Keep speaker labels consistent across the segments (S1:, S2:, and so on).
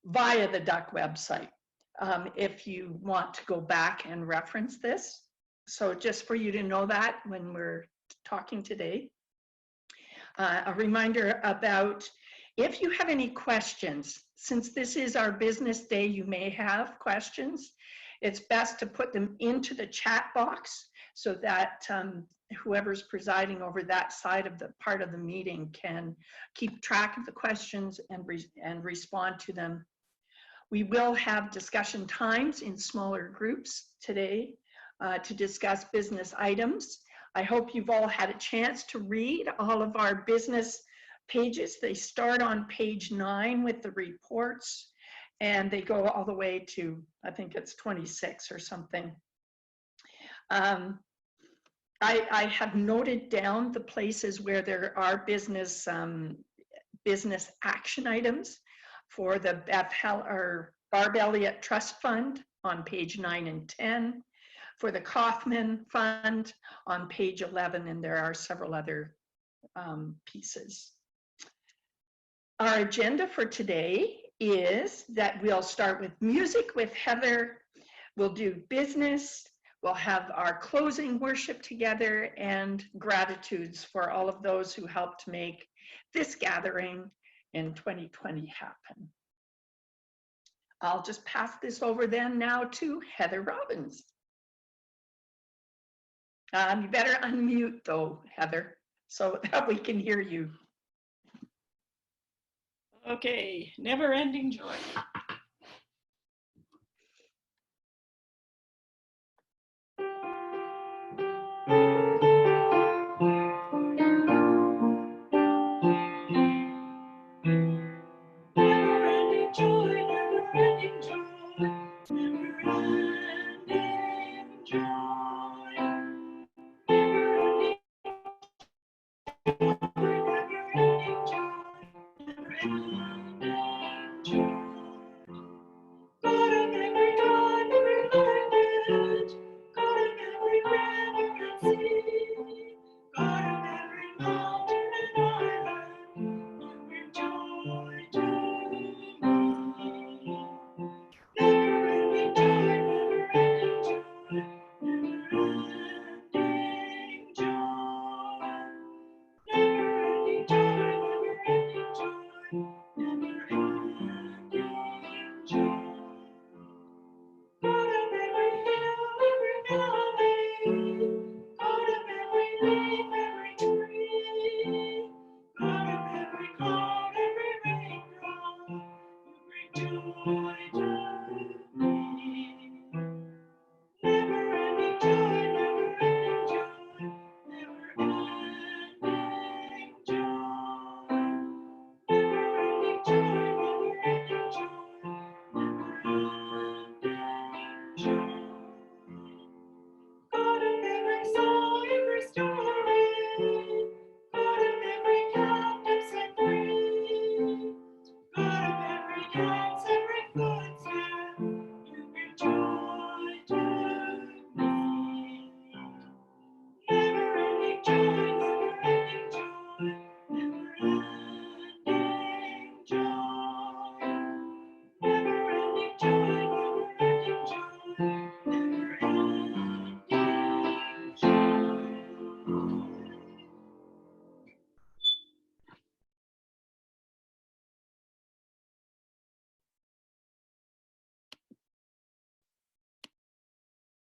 S1: via the DUCC website if you want to go back and reference this. So just for you to know that when we're talking today. A reminder about if you have any questions, since this is our business day, you may have questions. It's best to put them into the chat box so that whoever's presiding over that side of the part of the meeting can keep track of the questions and respond to them. We will have discussion times in smaller groups today to discuss business items. I hope you've all had a chance to read all of our business pages. They start on page 9 with the reports, and they go all the way to, I think it's 26 or something. I have noted down the places where there are business action items for the Barb Elliot Trust Fund on page 9 and 10. For the Kauffman Fund on page 11, and there are several other pieces. Our agenda for today is that we'll start with music with Heather, we'll do business, we'll have our closing worship together, and gratitudes for all of those who helped make this gathering in 2020 happen. I'll just pass this over then now to Heather Robbins. You better unmute though, Heather, so that we can hear you.
S2: Okay, never-ending joy. Never-ending joy, never-ending joy, never-ending joy.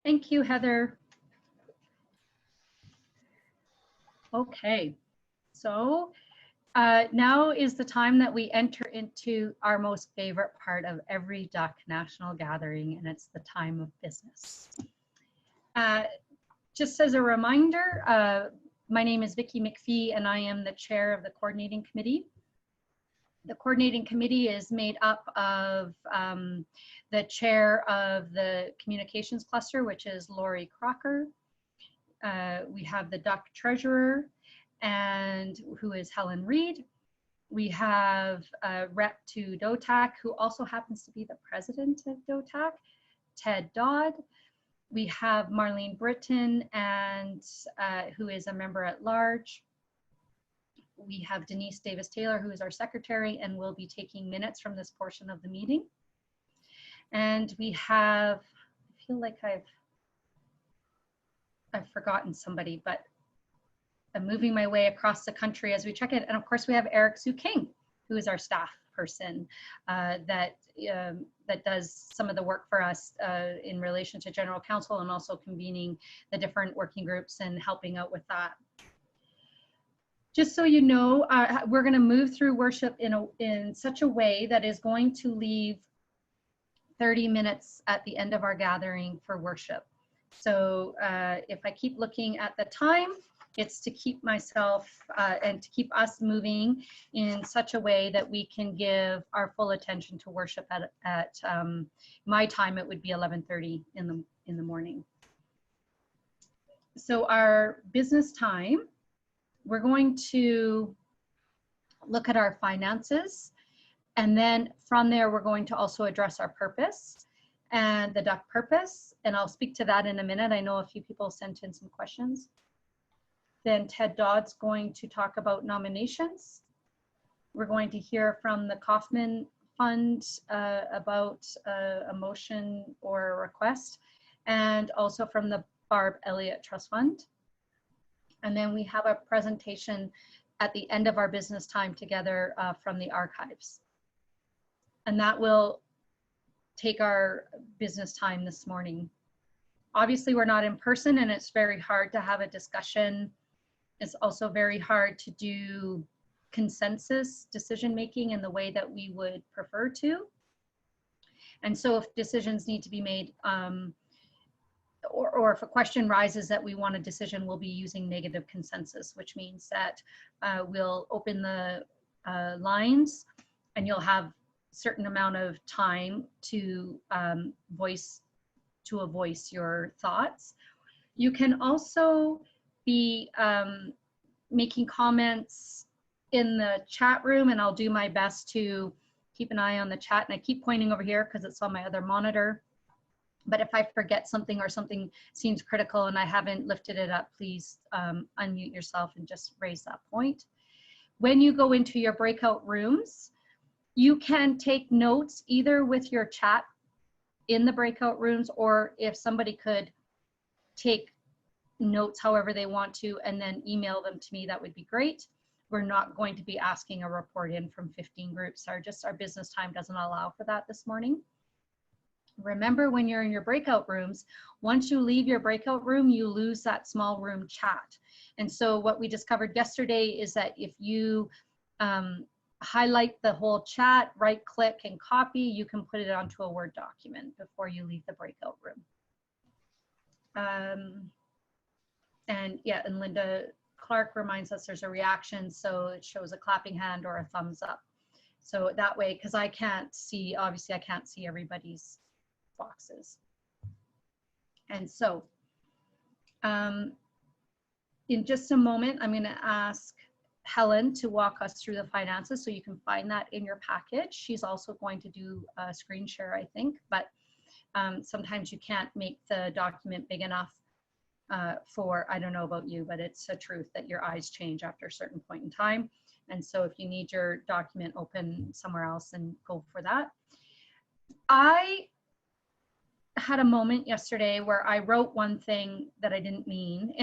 S3: Thank you, Heather. Okay, so now is the time that we enter into our most favorite part of every DUCC national gathering, and it's the time of business. Just as a reminder, my name is Vicki McPhee, and I am the chair of the coordinating committee. The coordinating committee is made up of the chair of the communications cluster, which is Lori Crocker. We have the DUCC treasurer, and who is Helen Reed. We have a rep to DUCC, who also happens to be the president of DUCC, Ted Dodd. We have Marlene Britton, and who is a member at large. we have Denise Davis-Taylor, who is our secretary and will be taking minutes from this portion of the meeting. And we have, I feel like I've forgotten somebody, but I'm moving my way across the country as we check it. And of course we have Eric Sue King, who is our staff person that does some of the work for us in relation to general counsel and also convening the different working groups and helping out with that. Just so you know, we're going to move through worship in such a way that is going to leave 30 minutes at the end of our gathering for worship. So if I keep looking at the time, it's to keep myself and to keep us moving in such a way that we can give our full attention to worship at my time. It would be 11:30 in the morning. So our business time, we're going to look at our finances, and then from there we're going to also address our purpose and the DUCC purpose, and I'll speak to that in a minute. I know a few people sent in some questions. Then Ted Dodd's going to talk about nominations. We're going to hear from the Kauffman Fund about a motion or a request, and also from the Barb Elliot Trust Fund. And then we have a presentation at the end of our business time together from the archives. And that will take our business time this morning. Obviously, we're not in person and it's very hard to have a discussion. It's also very hard to do consensus decision-making in the way that we would prefer to. And so if decisions need to be made, or if a question rises that we want a decision, we'll be using negative consensus, which means that we'll open the lines and you'll have a certain amount of time to voice your thoughts. You can also be making comments in the chat room, and I'll do my best to keep an eye on the chat. And I keep pointing over here because it's on my other monitor. But if I forget something or something seems critical and I haven't lifted it up, please unmute yourself and just raise that point. When you go into your breakout rooms, you can take notes either with your chat in the breakout rooms, or if somebody could take notes however they want to and then email them to me, that would be great. We're not going to be asking a report in from 15 groups. Our business time doesn't allow for that this morning. Remember, when you're in your breakout rooms, once you leave your breakout room, you lose that small room chat. And so what we discovered yesterday is that if you highlight the whole chat, right click and copy, you can put it onto a Word document before you leave the breakout room. And yeah, and Linda Clark reminds us there's a reaction, so it shows a clapping hand or a thumbs up. So that way, because I can't see, obviously I can't see everybody's boxes. And so in just a moment, I'm going to ask Helen to walk us through the finances, so you can find that in your package. She's also going to do a screen share, I think, but sometimes you can't make the document big enough for, I don't know about you, but it's a truth that your eyes change after a certain point in time. And so if you need your document open somewhere else, then go for that. I had a moment yesterday where I wrote one thing that I didn't mean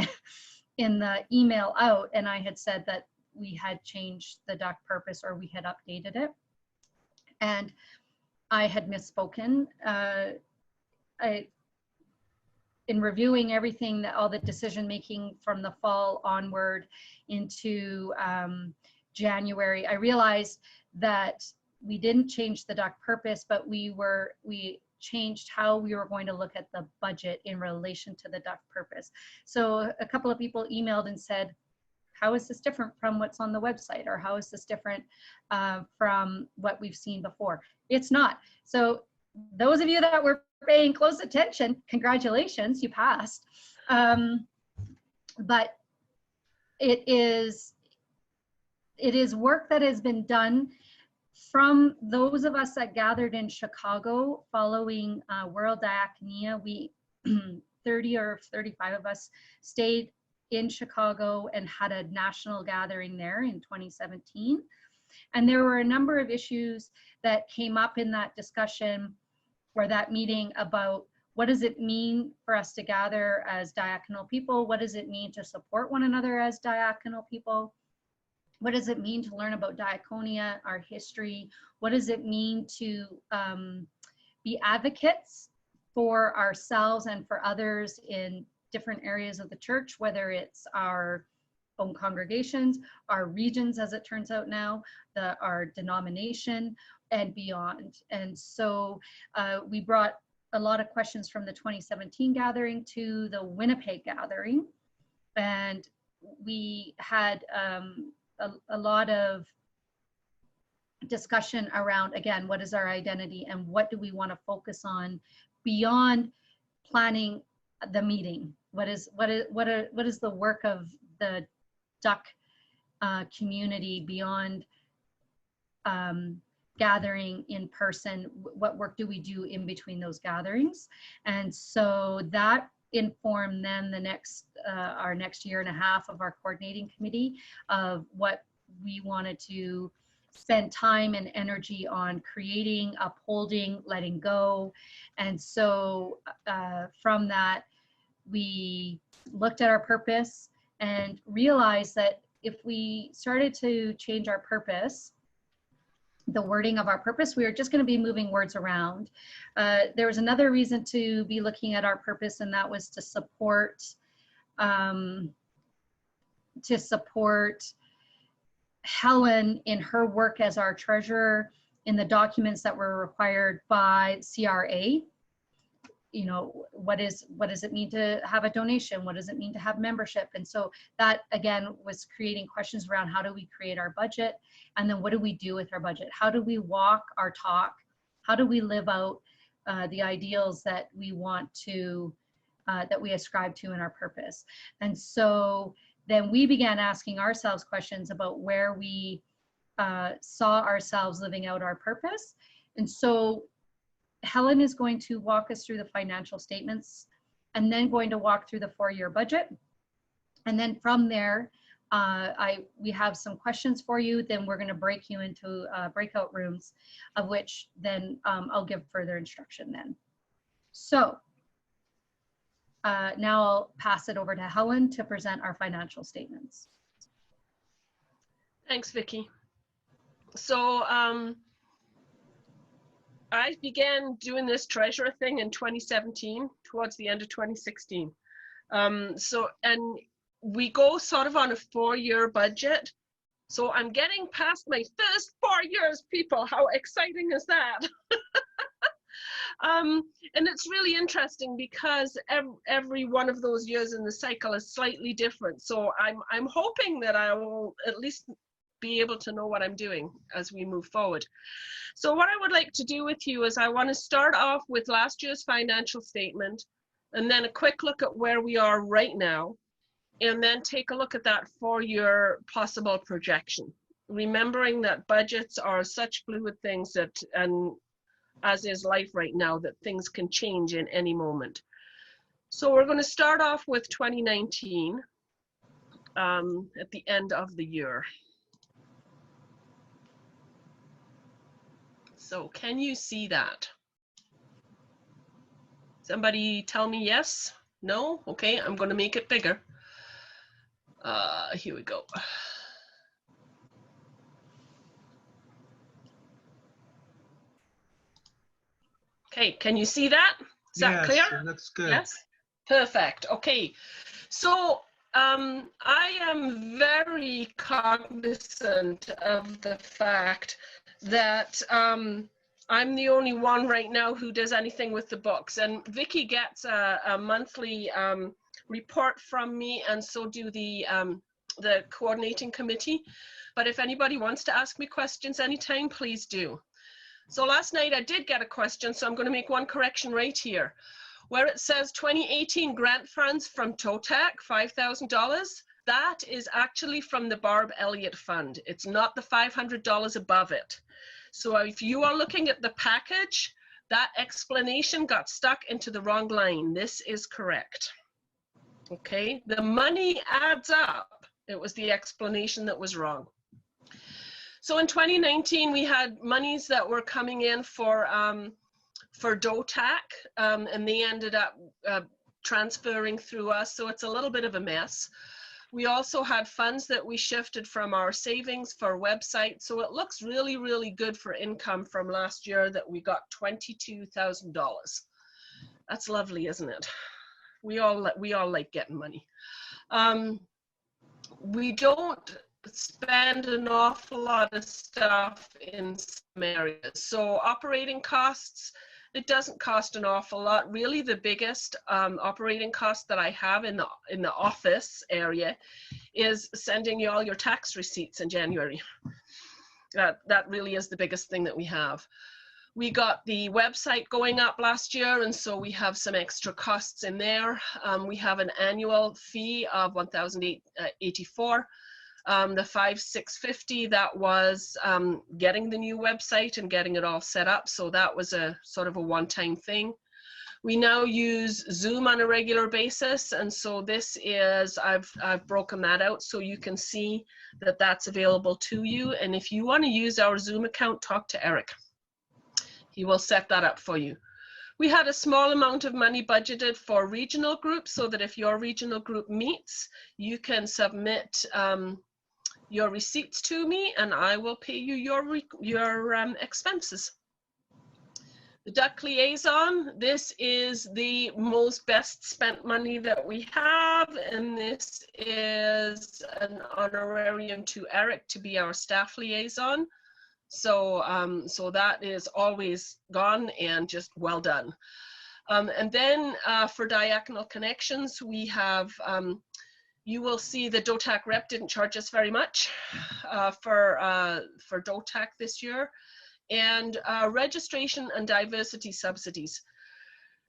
S3: in the email out, and I had said that we had changed the DUCC purpose, or we had updated it, and I had misspoken. In reviewing everything, all the decision making from the fall onward into January, I realized that we didn't change the DUCC purpose, but we changed how we were going to look at the budget in relation to the DUCC purpose. So a couple of people emailed and said, how is this different from what's on the website? Or how is this different from what we've seen before? It's not. So those of you that were paying close attention, congratulations, you passed. But it is work that has been done from those of us that gathered in Chicago following World Diaconia. We 30 or 35 of us stayed in Chicago and had a national gathering there in 2017. And there were a number of issues that came up in that discussion or that meeting about what does it mean for us to gather as diaconal people? What does it mean to support one another as diaconal people? What does it mean to learn about diaconia, our history? What does it mean to be advocates for ourselves and for others in different areas of the church, whether it's our own congregations, our regions, as it turns out now, our denomination, and beyond. And so we brought a lot of questions from the 2017 gathering to the Winnipeg gathering. And we had a lot of discussion around, again, what is our identity and what do we want to focus on beyond planning the meeting? What is the work of the DUCC community beyond gathering in person? What work do we do in between those gatherings? And so that informed then the next our next year and a half of our coordinating committee of what we wanted to spend time and energy on creating, upholding, letting go. And so from that, we looked at our purpose and realized that if we started to change our purpose, the wording of our purpose, we were just going to be moving words around. There was another reason to be looking at our purpose, and that was to support Helen in her work as our treasurer in the documents that were required by CRA. You know, what does it mean to have a donation? What does it mean to have membership? And so that, again, was creating questions around how do we create our budget? And then what do we do with our budget? How do we walk our talk? How do we live out the ideals that we want to, that we ascribe to in our purpose? And so then we began asking ourselves questions about where we saw ourselves living out our purpose. And so Helen is going to walk us through the financial statements and then going to walk through the 4-year budget. And then from there, we have some questions for you. Then we're going to break you into breakout rooms, of which then I'll give further instruction then. So now I'll pass it over to Helen to present our financial statements.
S4: Thanks, Vicki. So I began doing this treasurer thing in 2017, towards the end of 2016. And we go sort of on a 4-year budget. So I'm getting past my first 4 years, people. How exciting is that? And it's really interesting because every one of those years in the cycle is slightly different. So I'm hoping that I will at least be able to know what I'm doing as we move forward. So what I would like to do with you is I want to start off with last year's financial statement and then a quick look at where we are right now, and then take a look at that 4-year possible projection. Remembering that budgets are such fluid things that, and as is life right now, that things can change in any moment. So we're going to start off with 2019 at the end of the year. So can you see that? Somebody tell me yes? No? Okay, I'm going to make it bigger. Here we go. Okay, can you see that? Is that clear?
S5: Yes, that's good.
S4: Yes? Perfect. Okay, so I am very cognizant of the fact that I'm the only one right now who does anything with the books, and Vicki gets a monthly report from me, and so do the coordinating committee. But if anybody wants to ask me questions anytime, please do. So last night I did get a question, so I'm going to make one correction right here. Where it says 2018 grant funds from TOTAC, $5,000, that is actually from the Barb Elliot Fund. It's not the $500 above it. So if you are looking at the package, that explanation got stuck into the wrong line. This is correct. Okay, the money adds up. It was the explanation that was wrong. So in 2019, we had monies that were coming in for DUCC, and they ended up transferring through us. So it's a little bit of a mess. We also had funds that we shifted from our savings for website. So it looks really, really good for income from last year that we got $22,000. That's lovely, isn't it? We all like getting money. We don't spend an awful lot of stuff in some areas. So operating costs, it doesn't cost an awful lot. Really, the biggest operating cost that I have in the office area is sending you all your tax receipts in January. That really is the biggest thing that we have. We got the website going up last year, and so we have some extra costs in there. We have an annual fee of $1,084. The $5,650, that was getting the new website and getting it all set up. So that was a sort of a one-time thing. We now use Zoom on a regular basis, and so this is, I've broken that out so you can see that that's available to you. And if you want to use our Zoom account, talk to Eric. He will set that up for you. We had a small amount of money budgeted for regional groups so that if your regional group meets, you can submit your receipts to me and I will pay you your expenses. The DUCC liaison, this is the most best spent money that we have, and this is an honorarium to Eric to be our staff liaison. So, so that is always gone and just well done. And then for Diagonal Connections, we have, you will see the DUCC rep didn't charge us very much for DUCC this year. And registration and diversity subsidies.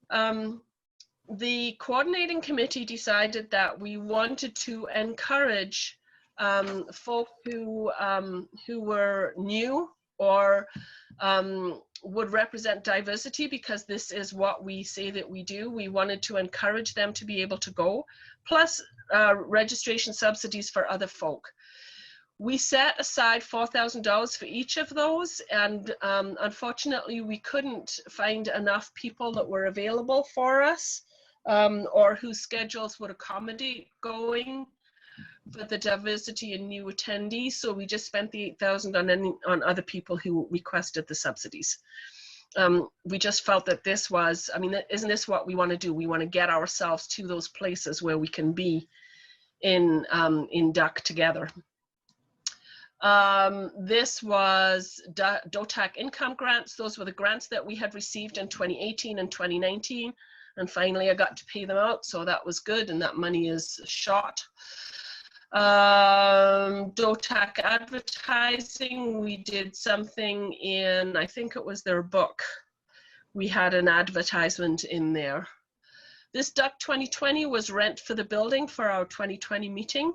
S4: The coordinating committee decided that we wanted to encourage folk who were new or would represent diversity, because this is what we say that we do. We wanted to encourage them to be able to go, plus registration subsidies for other folk. We set aside $4,000 for each of those, and unfortunately we couldn't find enough people that were available for us or whose schedules would accommodate going for the diversity and new attendees. So we just spent the $8,000 on other people who requested the subsidies. We just felt that this was, I mean, isn't this what we want to do? We want to get ourselves to those places where we can be in DUCC together. This was DUCC income grants. Those were the grants that we had received in 2018 and 2019. And finally, I got to pay them out. So that was good. And that money is shot. DUCC advertising, we did something in, I think it was their book. We had an advertisement in there. This DUCC 2020 was rent for the building for our 2020 meeting.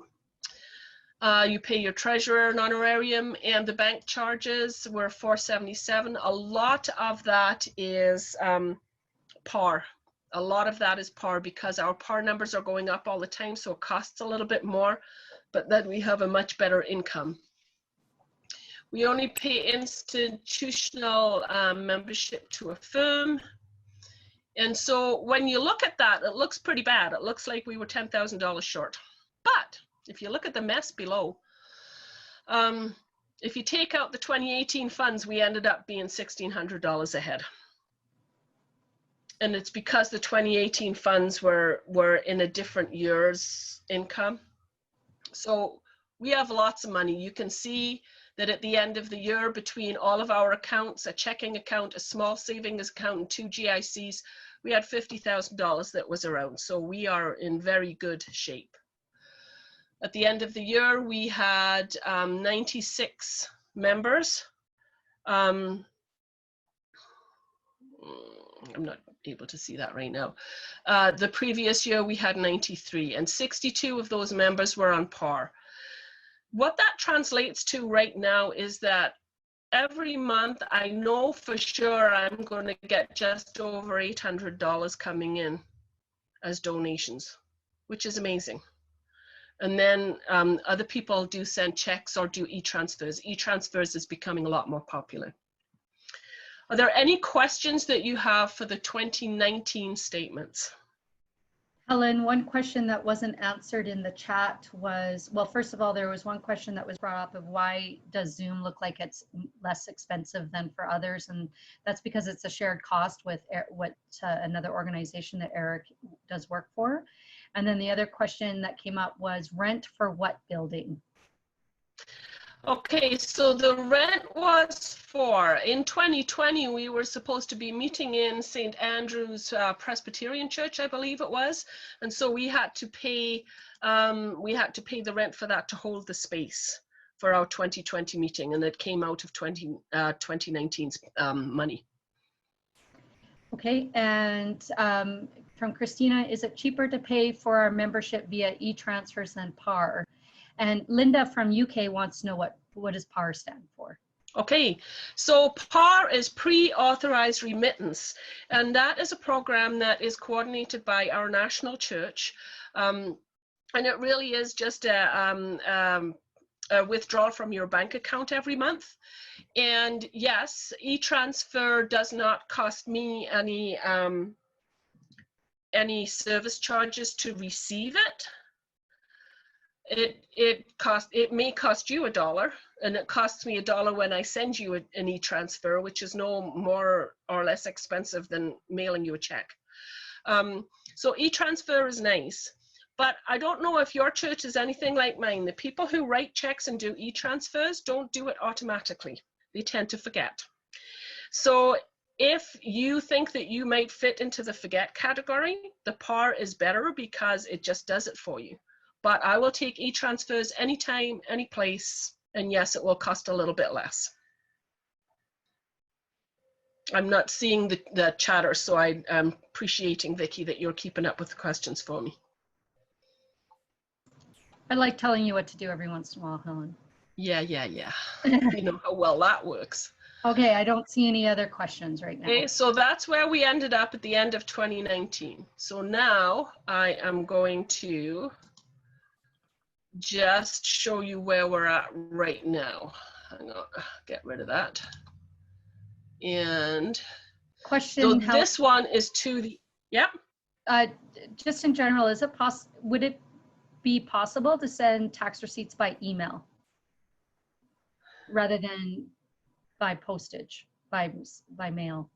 S4: You pay your treasurer an honorarium, and the bank charges were $477. A lot of that is par. A lot of that is par because our par numbers are going up all the time, so it costs a little bit more, but then we have a much better income. We only pay institutional membership to a firm. And so when you look at that, it looks pretty bad. It looks like we were $10,000 short. But if you look at the mess below, if you take out the 2018 funds, we ended up being $1,600 ahead. And it's because the 2018 funds were in a different year's income. So we have lots of money. You can see that at the end of the year, between all of our accounts, a checking account, a small savings account, and 2 GICs, we had $50,000 that was around. So we are in very good shape. At the end of the year, we had 96 members. I'm not able to see that right now. The previous year, we had 93, and 62 of those members were on par. What that translates to right now is that every month, I know for sure I'm going to get just over $800 coming in as donations. which is amazing. And then other people do send checks or do e-transfers. E-transfers is becoming a lot more popular. Are there any questions that you have for the 2019 statements?
S3: Helen, one question that wasn't answered in the chat was, well, first of all, there was one question that was brought up of why does Zoom look like it's less expensive than for others? And that's because it's a shared cost with another organization that Eric does work for. And then the other question that came up was rent for what building?
S4: Okay, so the rent was for, in 2020, we were supposed to be meeting in St. Andrew's Presbyterian Church, I believe it was. And so we had to pay the rent for that to hold the space for our 2020 meeting. And it came out of 2019's money.
S3: Okay, and from Christina, is it cheaper to pay for our membership via e-transfers than PAR? And Linda from UK wants to know what does PAR stand for?
S4: Okay, so PAR is pre-authorized remittance, and that is a program that is coordinated by our national church, and it really is just a withdrawal from your bank account every month. And yes, e-transfer does not cost me any service charges to receive it. It may cost you $1, and it costs me $1 when I send you an e-transfer, which is no more or less expensive than mailing you a check. So e-transfer is nice, but I don't know if your church is anything like mine. The people who write checks and do e-transfers don't do it automatically. They tend to forget. So if you think that you might fit into the forget category, the PAR is better because it just does it for you. But I will take e-transfers anytime, any place, and yes, it will cost a little bit less. I'm not seeing the chatter, so I'm appreciating, Vicky, that you're keeping up with the questions for me.
S3: I like telling you what to do every once in a while, Helen.
S4: Yeah. You know how well that works.
S3: Okay, I don't see any other questions right now.
S4: Okay, so that's where we ended up at the end of 2019. So now I am going to just show you where we're at right now. Hang on, get rid of that. And
S3: Question,
S4: so this one is to the, yep.
S3: Just in general, would it be possible to send tax receipts by email rather than by postage, by mail?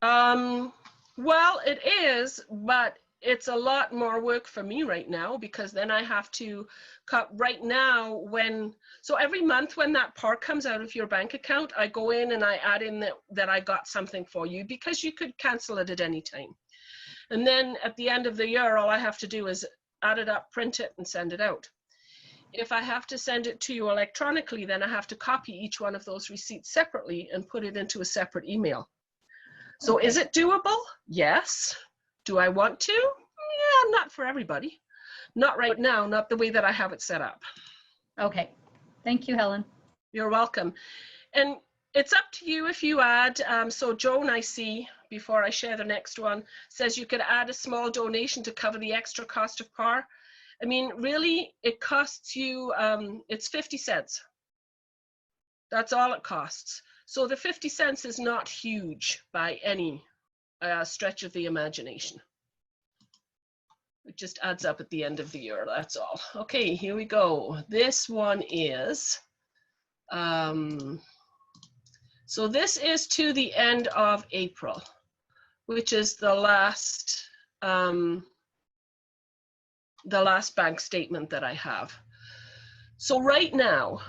S4: Well, it is, but it's a lot more work for me right now because then I have to cut right now so every month when that PAR comes out of your bank account, I go in and I add in that I got something for you because you could cancel it at any time. And then at the end of the year, all I have to do is add it up, print it, and send it out. If I have to send it to you electronically, then I have to copy each one of those receipts separately and put it into a separate email. So okay. Is it doable? Yes. Do I want to? Yeah, not for everybody. Not right now, not the way that I have it set up.
S3: Okay. Thank you, Helen.
S4: You're welcome. And it's up to you if you add. So Joan, I see, before I share the next one, says you could add a small donation to cover the extra cost of PAR. I mean, really, it costs you, it's 50 cents. That's all it costs. So the 50 cents is not huge by any stretch of the imagination. It just adds up at the end of the year, that's all. Okay, here we go. This one is, so this is to the end of April, which is the last bank statement that I have. So right now,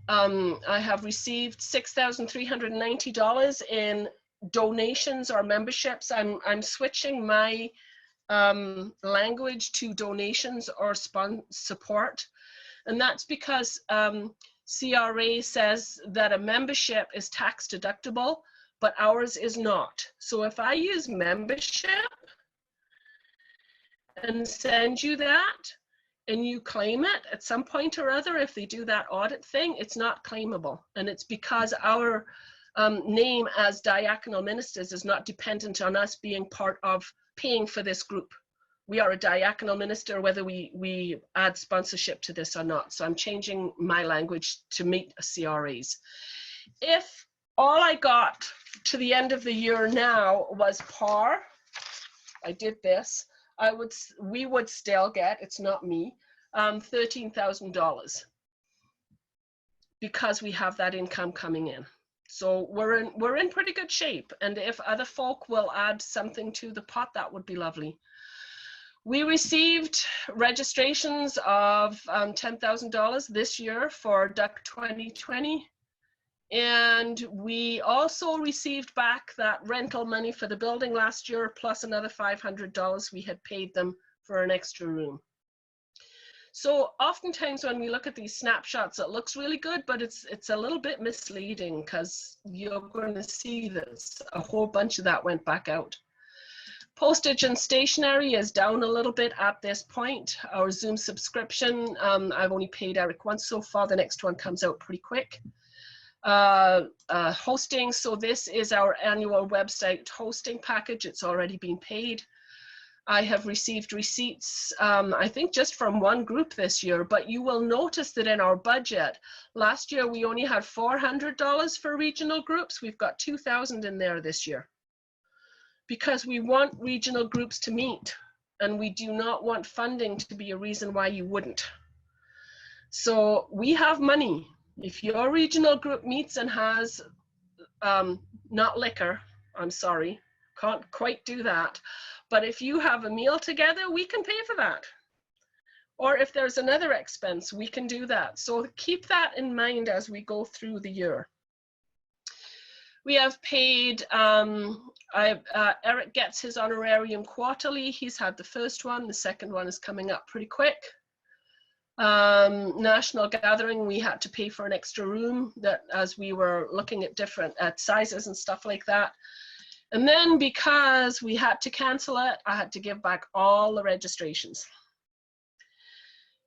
S4: I have received $6,390 in donations or memberships. I'm switching my language to donations or support, and that's because CRA says that a membership is tax deductible, but ours is not. So if I use membership and send you that and you claim it at some point or other, if they do that audit thing, it's not claimable. And it's because our name as diaconal ministers is not dependent on us being part of paying for this group. we are a diaconal minister, whether we add sponsorship to this or not. So I'm changing my language to meet CRAs. If all I got to the end of the year now was par, I did this, we would still get, it's not me, $13,000 because we have that income coming in. So we're in pretty good shape. And if other folk will add something to the pot, that would be lovely. We received registrations of $10,000 this year for DUCC 2020. And we also received back that rental money for the building last year, plus another $500 we had paid them for an extra room. So oftentimes when we look at these snapshots, it looks really good, but it's a little bit misleading because you're going to see this. A whole bunch of that went back out. Postage and stationery is down a little bit at this point. Our Zoom subscription, I've only paid Eric once so far. The next one comes out pretty quick. Hosting, so this is our annual website hosting package. It's already been paid. I have received receipts, I think just from one group this year, but you will notice that in our budget, last year we only had $400 for regional groups. We've got $2,000 in there this year because we want regional groups to meet, and we do not want funding to be a reason why you wouldn't. So we have money. If your regional group meets and has, not liquor, I'm sorry, can't quite do that. But if you have a meal together, we can pay for that. Or if there's another expense, we can do that. So keep that in mind as we go through the year. We have paid, Eric gets his honorarium quarterly. He's had the first one. The second one is coming up pretty quick. National gathering, we had to pay for an extra room that as we were looking at different sizes and stuff like that. And then because we had to cancel it, I had to give back all the registrations.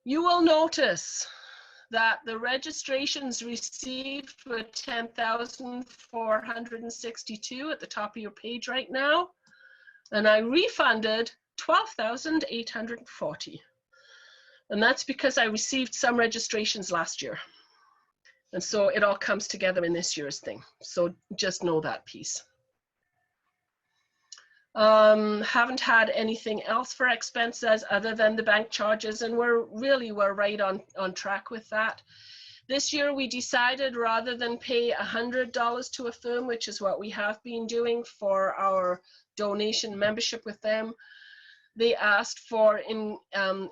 S4: You will notice that the registrations received were 10,462 at the top of your page right now. And I refunded 12,840. And that's because I received some registrations last year. And so it all comes together in this year's thing. So just know that piece. Haven't had anything else for expenses other than the bank charges, and we're right on track with that. This year we decided rather than pay $100 to a firm, which is what we have been doing for our donation membership with them, they asked for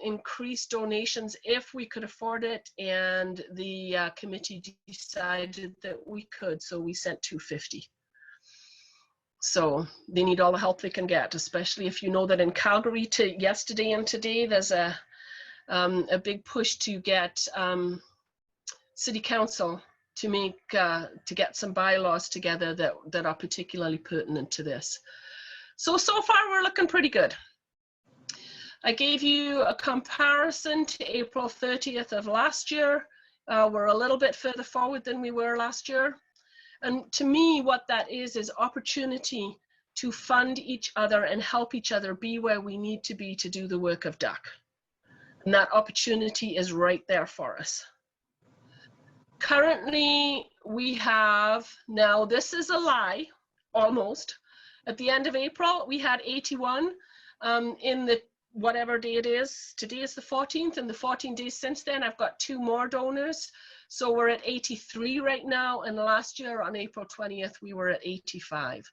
S4: increased donations if we could afford it, and the committee decided that we could, so we sent $250. So they need all the help they can get, especially if you know that in Calgary to yesterday and today, there's a big push to get city council to get some bylaws together that are particularly pertinent to this. So far we're looking pretty good. I gave you a comparison to April 30th of last year. We're a little bit further forward than we were last year. And to me, what that is opportunity to fund each other and help each other be where we need to be to do the work of DUCC. And that opportunity is right there for us. Currently, we have, now this is a lie, almost. At the end of April, we had 81 in the whatever day it is. Today is the 14th, and the 14 days since then, I've got 2 more donors. So we're at 83 right now, and last year on April 20th, we were at 85.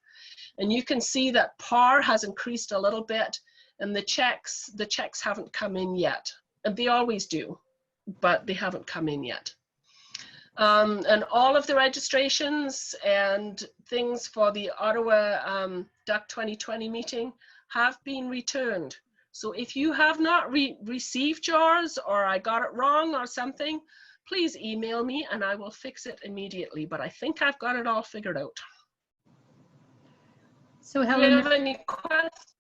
S4: And you can see that par has increased a little bit, and the checks haven't come in yet. And they always do, but they haven't come in yet. And all of the registrations and things for the Ottawa DUCC 2020 meeting have been returned. So if you have not received yours, or I got it wrong or something, please email me and I will fix it immediately. But I think I've got it all figured out.
S3: So
S4: Do you have
S3: Helen,
S4: any questions?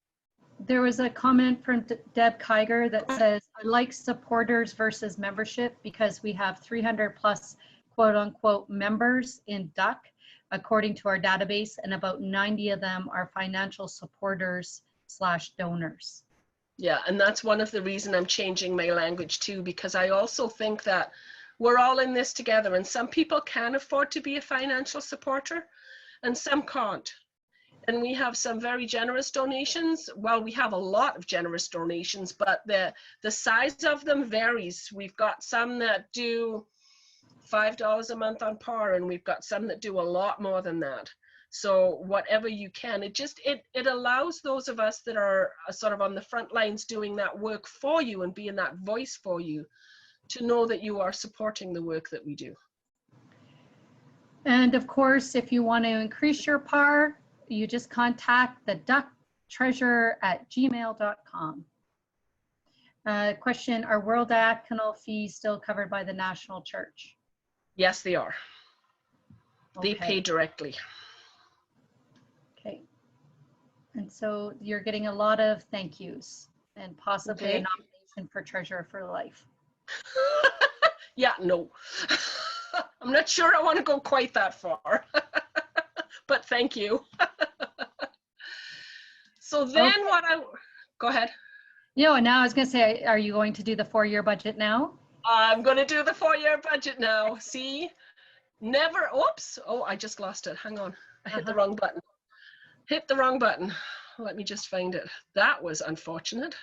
S3: there was a comment from Deb Kiger that says, I like supporters versus membership because we have 300 plus quote unquote members in DUCC, according to our database, and about 90 of them are financial supporters / donors.
S4: Yeah, and that's one of the reasons I'm changing my language too, because I also think that we're all in this together, and some people can afford to be a financial supporter and some can't. And we have some very generous donations. Well, we have a lot of generous donations, but the size of them varies. We've got some that do $5 a month on par, and we've got some that do a lot more than that. So whatever you can, it allows those of us that are sort of on the front lines doing that work for you and being that voice for you to know that you are supporting the work that we do.
S3: And of course, if you want to increase your PAR, you just contact the ducktreasurer@gmail.com. Question, are World Diaconal fees still covered by the National Church?
S4: Yes, they are. They
S3: Okay.
S4: pay directly.
S3: Okay. And so you're getting a lot of thank yous and possibly
S4: Okay.
S3: a nomination for Treasurer for Life.
S4: Yeah, no. I'm not sure I want to go quite that far, but thank you. So then
S3: Okay.
S4: go ahead.
S3: No, now I was going to say, are you going to do the 4-year budget now?
S4: I'm going to do the 4-year budget now. See, never, oops. Oh, I just lost it. Hang on. I hit the wrong button. Hit the wrong button. Let me just find it. That was unfortunate.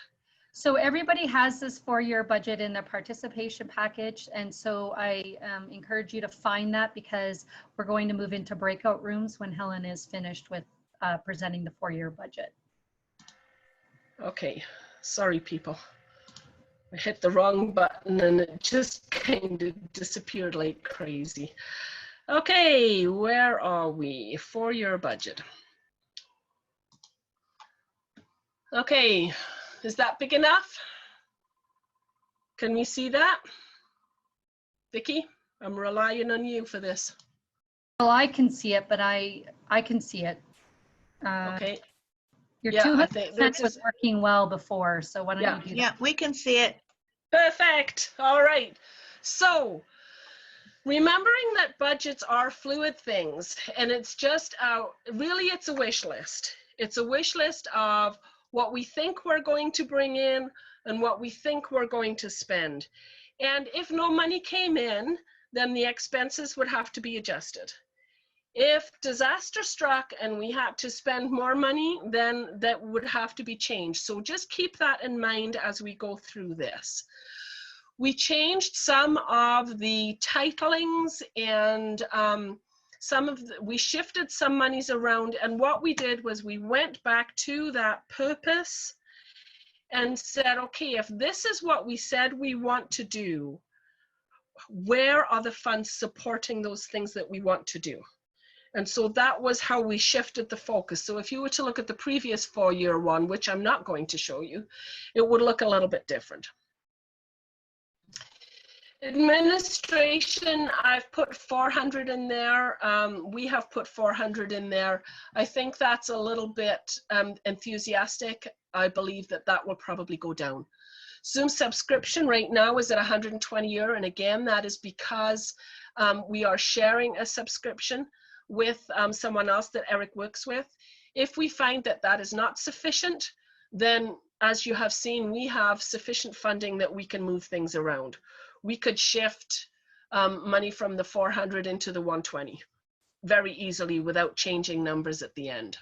S3: So everybody has this 4-year budget in their participation package. And so I encourage you to find that, because we're going to move into breakout rooms when Helen is finished with presenting the 4-year budget.
S4: Okay, sorry people. I hit the wrong button and it just kind of disappeared like crazy. Okay, where are we? 4-year budget. Okay, is that big enough? Can we see that? Vicki, I'm relying on you for this.
S3: Well, I can see it, but I can see it.
S4: Okay.
S3: Your
S4: Yeah, I
S3: 200%
S4: think this
S3: was
S4: is
S3: working well before, so why don't
S4: Yeah.
S3: you do that?
S5: Yeah, we can see it.
S4: perfect. All right. So remembering that budgets are fluid things, and it's just really it's a wish list. It's a wish list of what we think we're going to bring in and what we think we're going to spend. And if no money came in, then the expenses would have to be adjusted. If disaster struck and we had to spend more money, then that would have to be changed. So just keep that in mind as we go through this. We changed some of the titlings and we shifted some monies around, and what we did was we went back to that purpose and said, okay, if this is what we said we want to do, where are the funds supporting those things that we want to do? And so that was how we shifted the focus. So if you were to look at the previous 4-year one, which I'm not going to show you, it would look a little bit different. Administration, I've put 400 in there. We have put 400 in there. I think that's a little bit enthusiastic. I believe that that will probably go down. Zoom subscription right now is at 120 a year. And again, that is because we are sharing a subscription with someone else that Eric works with. If we find that that is not sufficient, then as you have seen, we have sufficient funding that we can move things around. We could shift money from the 400 into the 120 very easily without changing numbers at the end.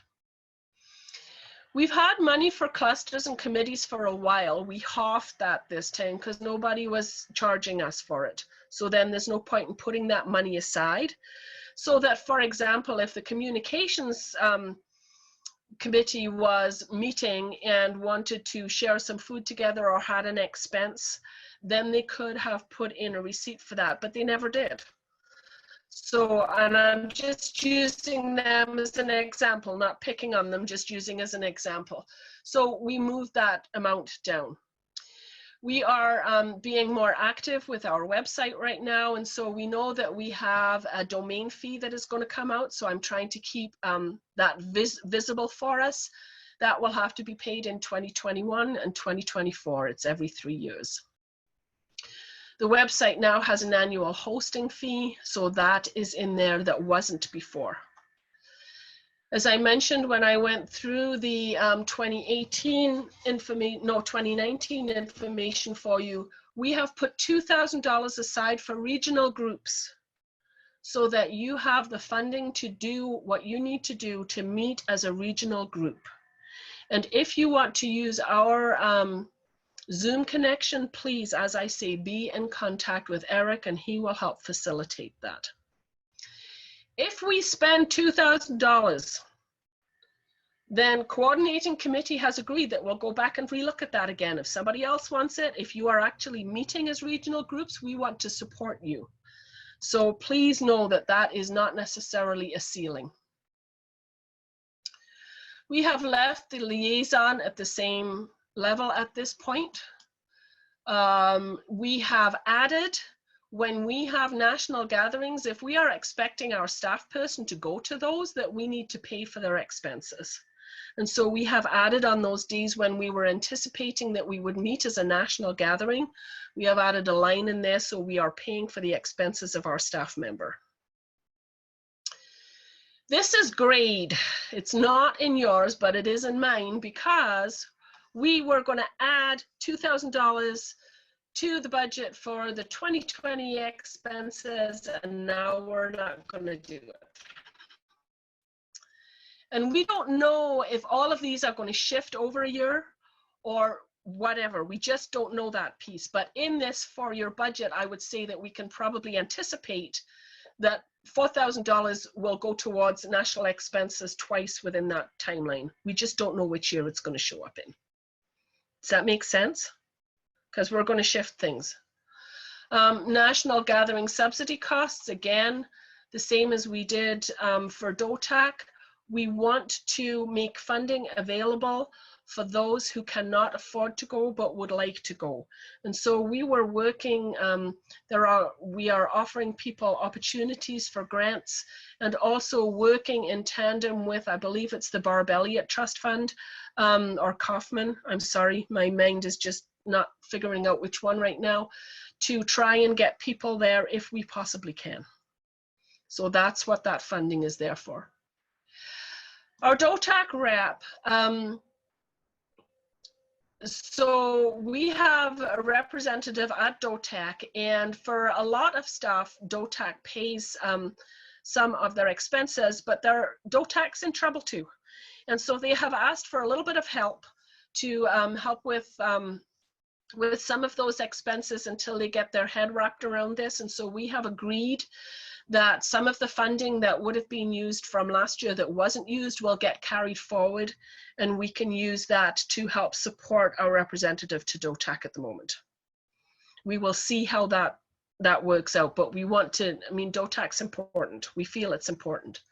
S4: We've had money for clusters and committees for a while. We halved that this time because nobody was charging us for it. So then there's no point in putting that money aside. So that, for example, if the communications committee was meeting and wanted to share some food together or had an expense, then they could have put in a receipt for that, but they never did. So, and I'm just using them as an example, not picking on them, just using as an example. So we moved that amount down. We are being more active with our website right now, and so we know that we have a domain fee that is going to come out, so I'm trying to keep that visible for us. That will have to be paid in 2021 and 2024. It's every 3 years. The website now has an annual hosting fee, so that is in there that wasn't before. As I mentioned when I went through the 2019 information for you, we have put $2,000 aside for regional groups so that you have the funding to do what you need to do to meet as a regional group. And if you want to use our Zoom connection, please, as I say, be in contact with Eric and he will help facilitate that. If we spend $2,000, then coordinating committee has agreed that we'll go back and relook at that again. If somebody else wants it, if you are actually meeting as regional groups, we want to support you. So please know that that is not necessarily a ceiling. We have left the liaison at the same level at this point. We have added, when we have national gatherings, if we are expecting our staff person to go to those, that we need to pay for their expenses. And so we have added on those days when we were anticipating that we would meet as a national gathering, we have added a line in there so we are paying for the expenses of our staff member. This is grade. It's not in yours, but it is in mine because we were going to add $2,000 to the budget for the 2020 expenses, and now we're not going to do it. And we don't know if all of these are going to shift over a year or whatever. We just don't know that piece. But in this four-year budget, I would say that we can probably anticipate that $4,000 will go towards national expenses twice within that timeline. We just don't know which year it's going to show up in. Does that make sense? Because we're going to shift things. National gathering subsidy costs, again, the same as we did for DUCC. We want to make funding available for those who cannot afford to go but would like to go. And so we were working, we are offering people opportunities for grants and also working in tandem with, I believe it's the Elliot Trust Fund or Kauffman, I'm sorry, my mind is just not figuring out which one right now, to try and get people there if we possibly can. So that's what that funding is there for. Our DUCC rep, so we have a representative at DUCC, and for a lot of stuff, DUCC pays some of their expenses, but DUCC's in trouble too. And so they have asked for a little bit of help to help with some of those expenses until they get their head wrapped around this. And so we have agreed that some of the funding that would have been used from last year that wasn't used will get carried forward, and we can use that to help support our representative to DUCC at the moment. We will see how that works out, but we want to, I mean, DUCC's important. We feel it's important.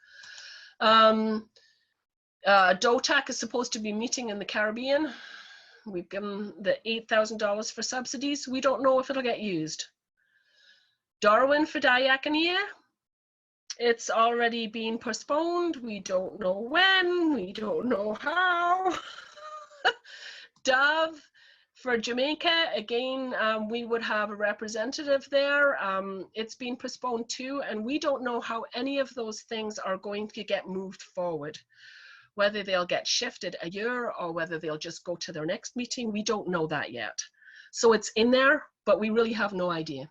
S4: DUCC is supposed to be meeting in the Caribbean. We've given the $8,000 for subsidies. We don't know if it'll get used. Darwin for diaconia. It's already been postponed. We don't know when, we don't know how. Dove for Jamaica, again, we would have a representative there. It's been postponed too, and we don't know how any of those things are going to get moved forward. Whether they'll get shifted a year or whether they'll just go to their next meeting, we don't know that yet. So it's in there, but we really have no idea.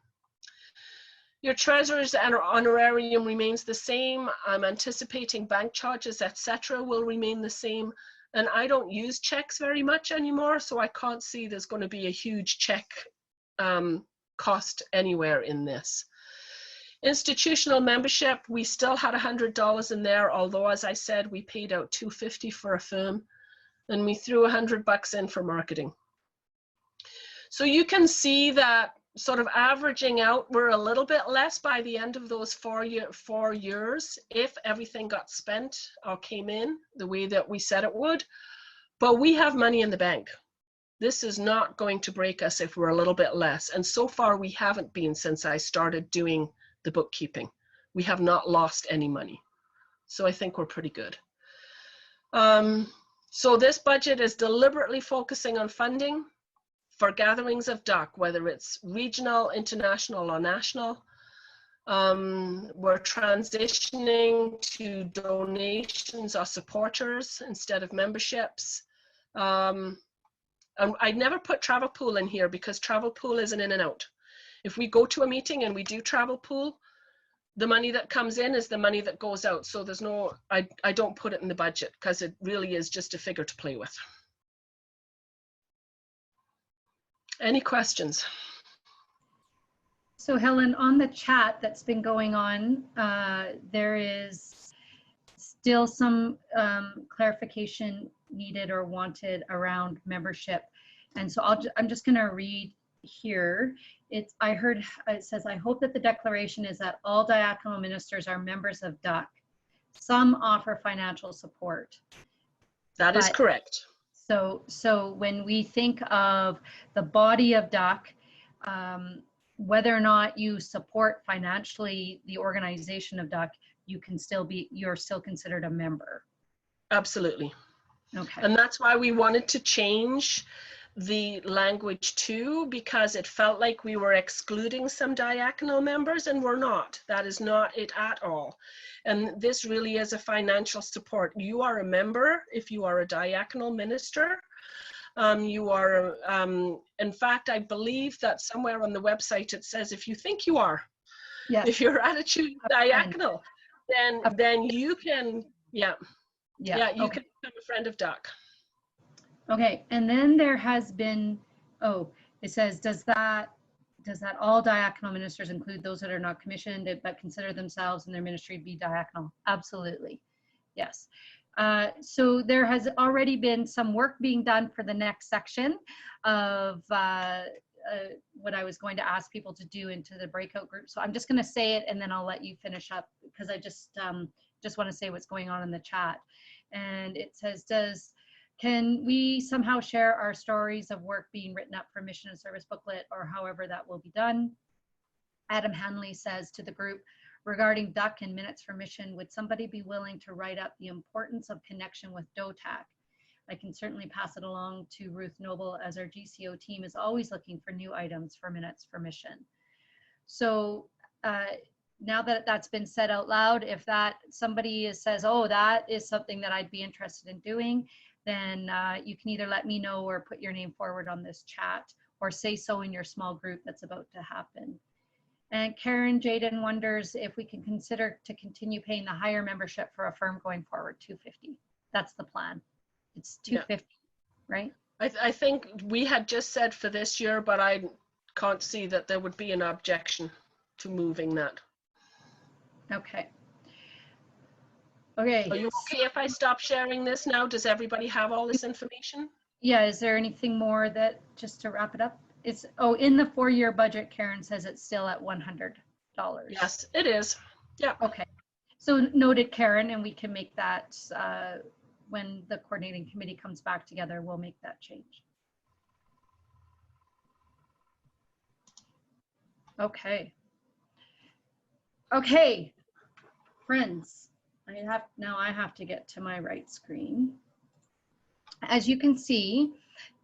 S4: Your treasurer's honorarium remains the same. I'm anticipating bank charges, etc. will remain the same. And I don't use checks very much anymore, so I can't see there's going to be a huge check cost anywhere in this. Institutional membership, we still had $100 in there, although as I said, we paid out $250 for a firm, and we threw $100 in for marketing. So you can see that sort of averaging out, we're a little bit less by the end of those 4 years if everything got spent or came in the way that we said it would. But we have money in the bank. This is not going to break us if we're a little bit less. And so far we haven't been since I started doing the bookkeeping. We have not lost any money. So I think we're pretty good. So this budget is deliberately focusing on funding for gatherings of DUCC, whether it's regional, international, or national. We're transitioning to donations or supporters instead of memberships. And I never put travel pool in here because travel pool is an in and out. If we go to a meeting and we do travel pool, the money that comes in is the money that goes out. So there's no, I don't put it in the budget because it really is just a figure to play with. Any questions?
S3: So Helen, on the chat that's been going on, there is still some clarification needed or wanted around membership. And so I'm just gonna read here. I heard, it says, I hope that the declaration is that all diaconal ministers are members of DUCC. Some offer financial support.
S4: That is correct.
S3: So when we think of the body of DUCC, whether or not you support financially the organization of DUCC, you're still considered a member.
S4: Absolutely.
S3: Okay.
S4: And that's why we wanted to change the language too, because it felt like we were excluding some diaconal members, and we're not. That is not it at all. And this really is a financial support. You are a member if you are a diaconal minister. You are, in fact, I believe that somewhere on the website it says if you think you are,
S3: Yes.
S4: if your attitude is diaconal, then you can, you
S3: okay.
S4: can become a friend of DUCC.
S3: Okay, and then there has been, it says, does that all diaconal ministers include those that are not commissioned but consider themselves and their ministry to be diaconal? Absolutely, yes. So there has already been some work being done for the next section of what I was going to ask people to do into the breakout group. So I'm just going to say it and then I'll let you finish up, because I just want to say what's going on in the chat. And it says, can we somehow share our stories of work being written up for mission and service booklet, or however that will be done? Adam Hanley says to the group, regarding DUCC and minutes for mission, would somebody be willing to write up the importance of connection with DOTAC? I can certainly pass it along to Ruth Noble, as our GCO team is always looking for new items for minutes for mission. So now that that's been said out loud, if that somebody says, oh, that is something that I'd be interested in doing, then you can either let me know or put your name forward on this chat, or say so in your small group that's about to happen. And Karen Jaden wonders if we can consider to continue paying the higher membership for a firm going forward, $250. That's the plan. It's $250, right?
S4: I think we had just said for this year, but I can't see that there would be an objection to moving that.
S3: Okay. Okay.
S4: Are you okay if I stop sharing this now? Does everybody have all this information?
S3: Yeah, is there anything more that, just to wrap it up? It's, in the 4-year budget, Karen says it's still at $100.
S4: Yes, it is. Yeah.
S3: Okay. So noted, Karen, and we can make that when the coordinating committee comes back together, we'll make that change. Okay. Okay, friends, I have to get to my right screen. As you can see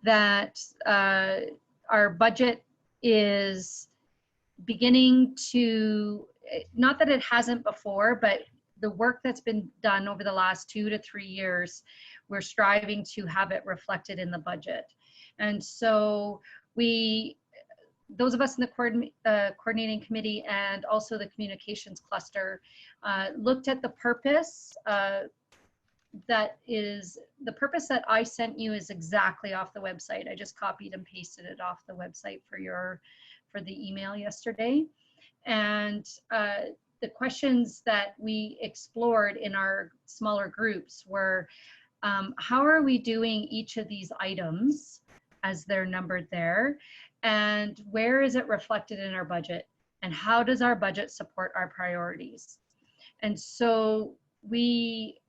S3: that our budget is beginning to, not that it hasn't before, but the work that's been done over the last 2 to 3 years, we're striving to have it reflected in the budget. And so those of us in the coordinating committee and also the communications cluster looked at the purpose. The purpose that I sent you is exactly off the website. I just copied and pasted it off the website for the email yesterday. And the questions that we explored in our smaller groups were, how are we doing each of these items as they're numbered there? And where is it reflected in our budget? And how does our budget support our priorities? And so we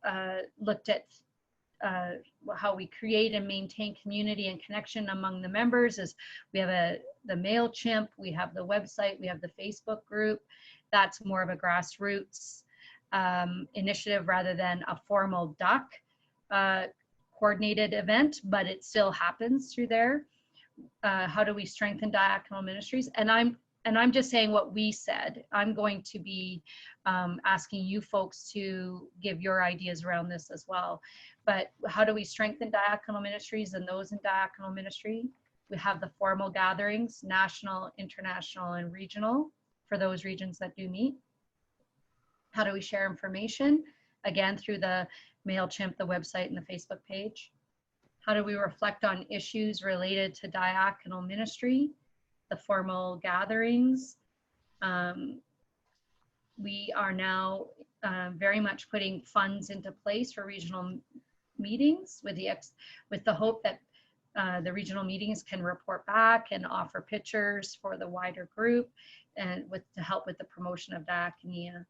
S3: looked at how we create and maintain community and connection among the members. Is we have the MailChimp, we have the website, we have the Facebook group. That's more of a grassroots initiative rather than a formal DUCC coordinated event, but it still happens through there. How do we strengthen diaconal ministries? And and I'm just saying what we said. I'm going to be asking you folks to give your ideas around this as well. But how do we strengthen diaconal ministries and those in diaconal ministry? We have the formal gatherings, national, international, and regional for those regions that do meet. How do we share information? Again, through the MailChimp, the website, and the Facebook page. How do we reflect on issues related to diaconal ministry? The formal gatherings. We are now very much putting funds into place for regional meetings with the hope that the regional meetings can report back and offer pictures for the wider group and to help with the promotion of diaconia.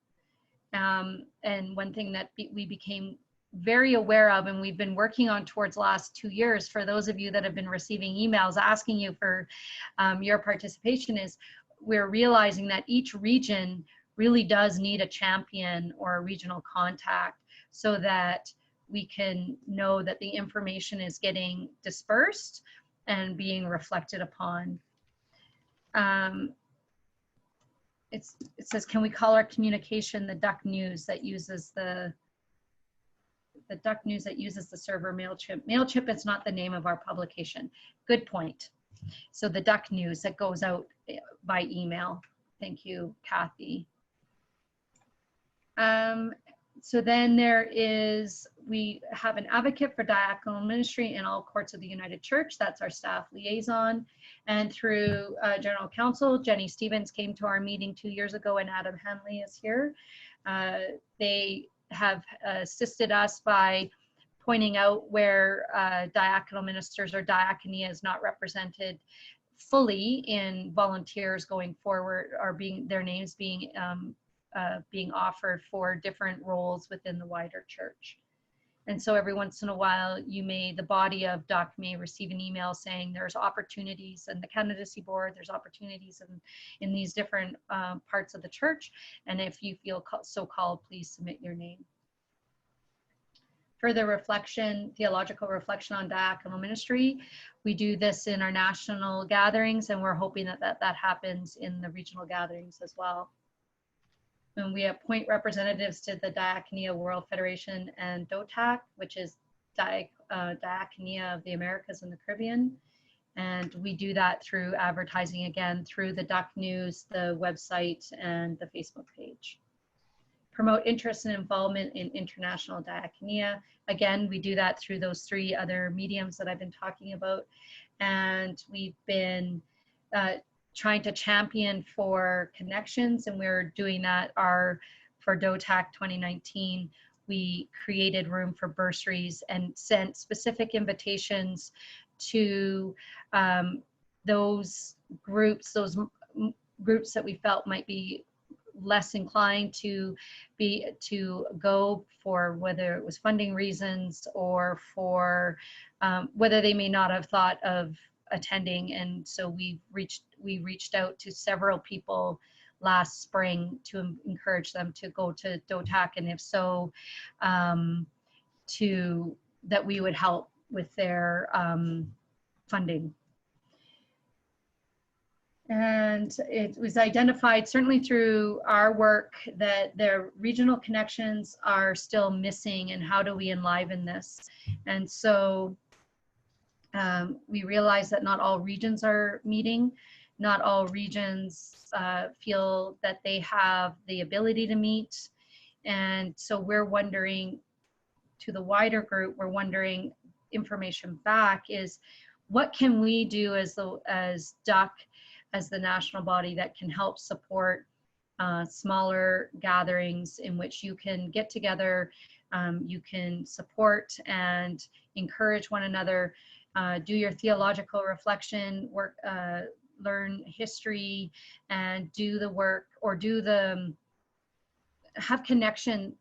S3: And one thing that we became very aware of, and we've been working on towards the last 2 years, for those of you that have been receiving emails asking you for your participation, is we're realizing that each region really does need a champion or a regional contact so that we can know that the information is getting dispersed and being reflected upon. It says, can we call our communication the DUCC News that uses the DUCC News that uses the server MailChimp? MailChimp is not the name of our publication. Good point. So the DUCC News that goes out by email. Thank you, Kathy. So then we have an advocate for diaconal ministry in all courts of the United Church. That's our staff liaison. And through General Counsel, Jenny Stevens came to our meeting 2 years ago, and Adam Henley is here. They have assisted us by pointing out where diaconal ministers or diaconia is not represented fully in volunteers going forward, or their names being offered for different roles within the wider church. And so every once in a while, the body of DUCC may receive an email saying there's opportunities in the candidacy board, there's opportunities in these different parts of the church. And if you feel so called, please submit your name. Further reflection, theological reflection on diaconal ministry. We do this in our national gatherings, and we're hoping that happens in the regional gatherings as well. And we appoint representatives to the Diaconia World Federation and DUCC, which is Diaconia of the Americas and the Caribbean. And we do that through advertising, again, through the DUCC News, the website, and the Facebook page. Promote interest and involvement in international diaconia. Again, we do that through those 3 other mediums that I've been talking about. And we've been trying to champion for connections, and we're doing that. For DUCC 2019, we created room for bursaries and sent specific invitations to those groups that we felt might be less inclined to go, for whether it was funding reasons or for whether they may not have thought of attending. And so we reached out to several people last spring to encourage them to go to DUCC, and if so, that we would help with their funding. And it was identified, certainly through our work, that their regional connections are still missing, and how do we enliven this? And so we realize that not all regions are meeting. Not all regions feel that they have the ability to meet. And so we're wondering, to the wider group, we're wondering information back is, what can we do as DUCC, as the national body, that can help support smaller gatherings in which you can get together, you can support and encourage one another, do your theological reflection work, learn history, and do the work, or have connection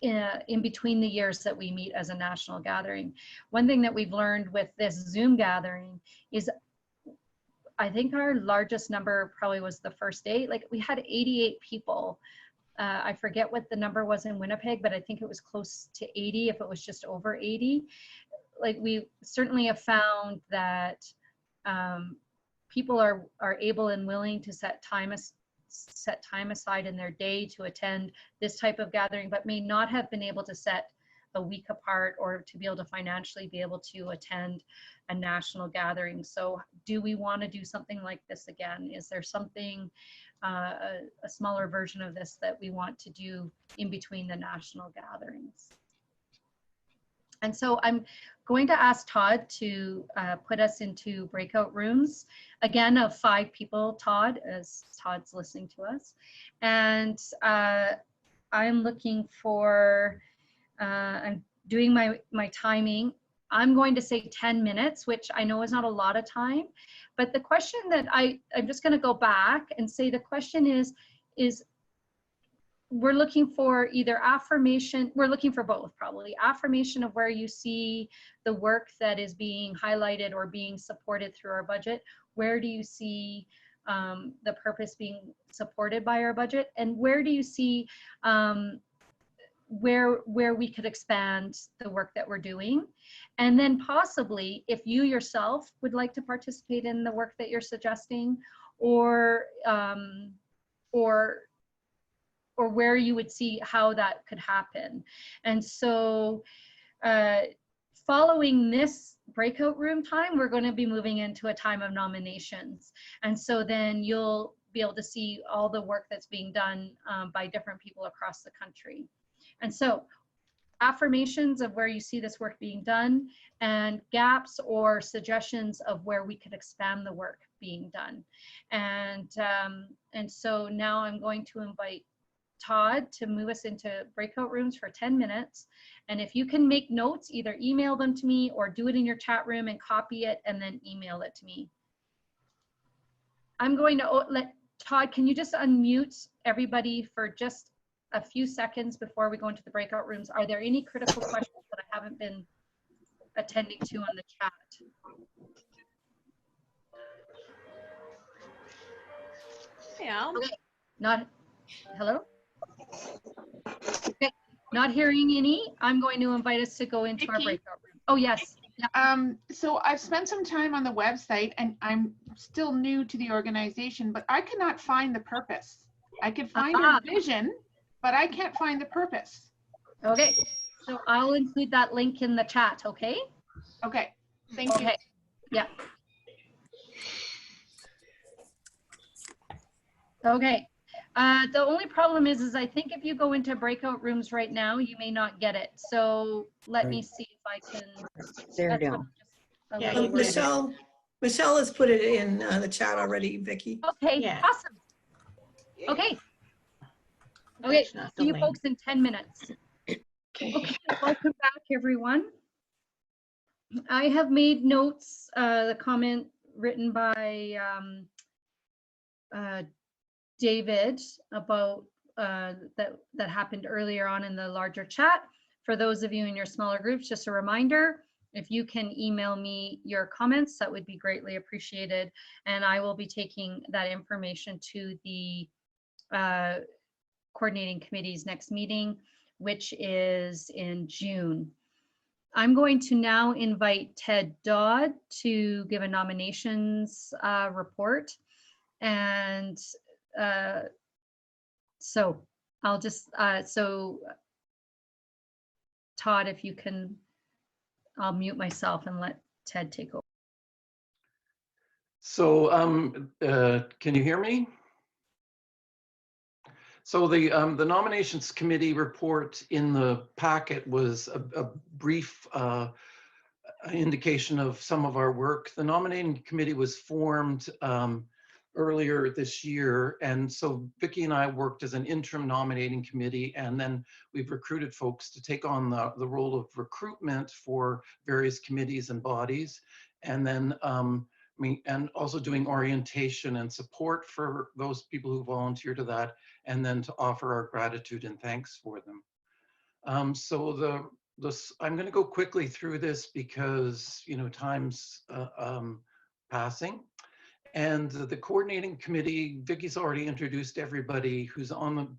S3: in between the years that we meet as a national gathering. One thing that we've learned with this Zoom gathering is, I think our largest number probably was the first day. Like, we had 88 people. I forget what the number was in Winnipeg, but I think it was close to 80, if it was just over 80. Like, we certainly have found that people are able and willing to set time aside in their day to attend this type of gathering, but may not have been able to set a week apart or to be able to financially be able to attend a national gathering. So do we want to do something like this again? Is there something, a smaller version of this that we want to do in between the national gatherings? And so I'm going to ask Todd to put us into breakout rooms, again, of 5 people, Todd, as Todd's listening to us. And I'm looking for, I'm doing my timing. I'm going to say 10 minutes, which I know is not a lot of time. But the question that I'm just going to go back and say the question is we're looking for either affirmation, we're looking for both probably, affirmation of where you see the work that is being highlighted or being supported through our budget. Where do you see the purpose being supported by our budget? And where do you see where we could expand the work that we're doing? And then possibly if you yourself would like to participate in the work that you're suggesting, or where you would see how that could happen. And so following this breakout room time, we're going to be moving into a time of nominations. And so then you'll be able to see all the work that's being done by different people across the country. And so affirmations of where you see this work being done, and gaps or suggestions of where we could expand the work being done. And so now I'm going to invite Todd to move us into breakout rooms for 10 minutes. And if you can make notes, either email them to me or do it in your chat room and copy it and then email it to me. I'm going to let Todd, can you just unmute everybody for just a few seconds before we go into the breakout rooms? Are there any critical questions that I haven't been attending to on the chat?
S2: Yeah.
S3: Okay, not, hello? Okay, not hearing any. I'm going to invite us to go into our
S5: Vicky?
S3: breakout room. Oh, yes. Yeah.
S5: So I've spent some time on the website and I'm still new to the organization, but I cannot find the purpose. I could find our vision, but I can't find the purpose.
S3: Okay, so I'll include that link in the chat, okay?
S5: Okay, thank you.
S3: Okay, yeah. Okay, the only problem is I think if you go into breakout rooms right now, you may not get it. So let me see if I can.
S6: There
S3: that's
S6: you
S3: what
S6: go.
S3: I'm just-
S2: Yeah,
S3: okay.
S7: Michelle has put it in the chat already, Vicky.
S3: Okay,
S2: Yeah.
S3: awesome. Okay. Okay, see you folks in 10 minutes. Okay, welcome back, everyone. I have made notes, the comment written by David about that happened earlier on in the larger chat. For those of you in your smaller groups, just a reminder, if you can email me your comments, that would be greatly appreciated. And I will be taking that information to the coordinating committee's next meeting, which is in June. I'm going to now invite Ted Dodd to give a nominations report. And so I'll just, so Todd, if you can, I'll mute myself and let Ted take over.
S8: So can you hear me? So the nominations committee report in the packet was a brief indication of some of our work. The nominating committee was formed earlier this year. And so Vicki and I worked as an interim nominating committee, and then we've recruited folks to take on the role of recruitment for various committees and bodies. And then and also doing orientation and support for those people who volunteer to that, and then to offer our gratitude and thanks for them. So I'm going to go quickly through this because, you know, time's passing. And the coordinating committee, Vicki's already introduced everybody who's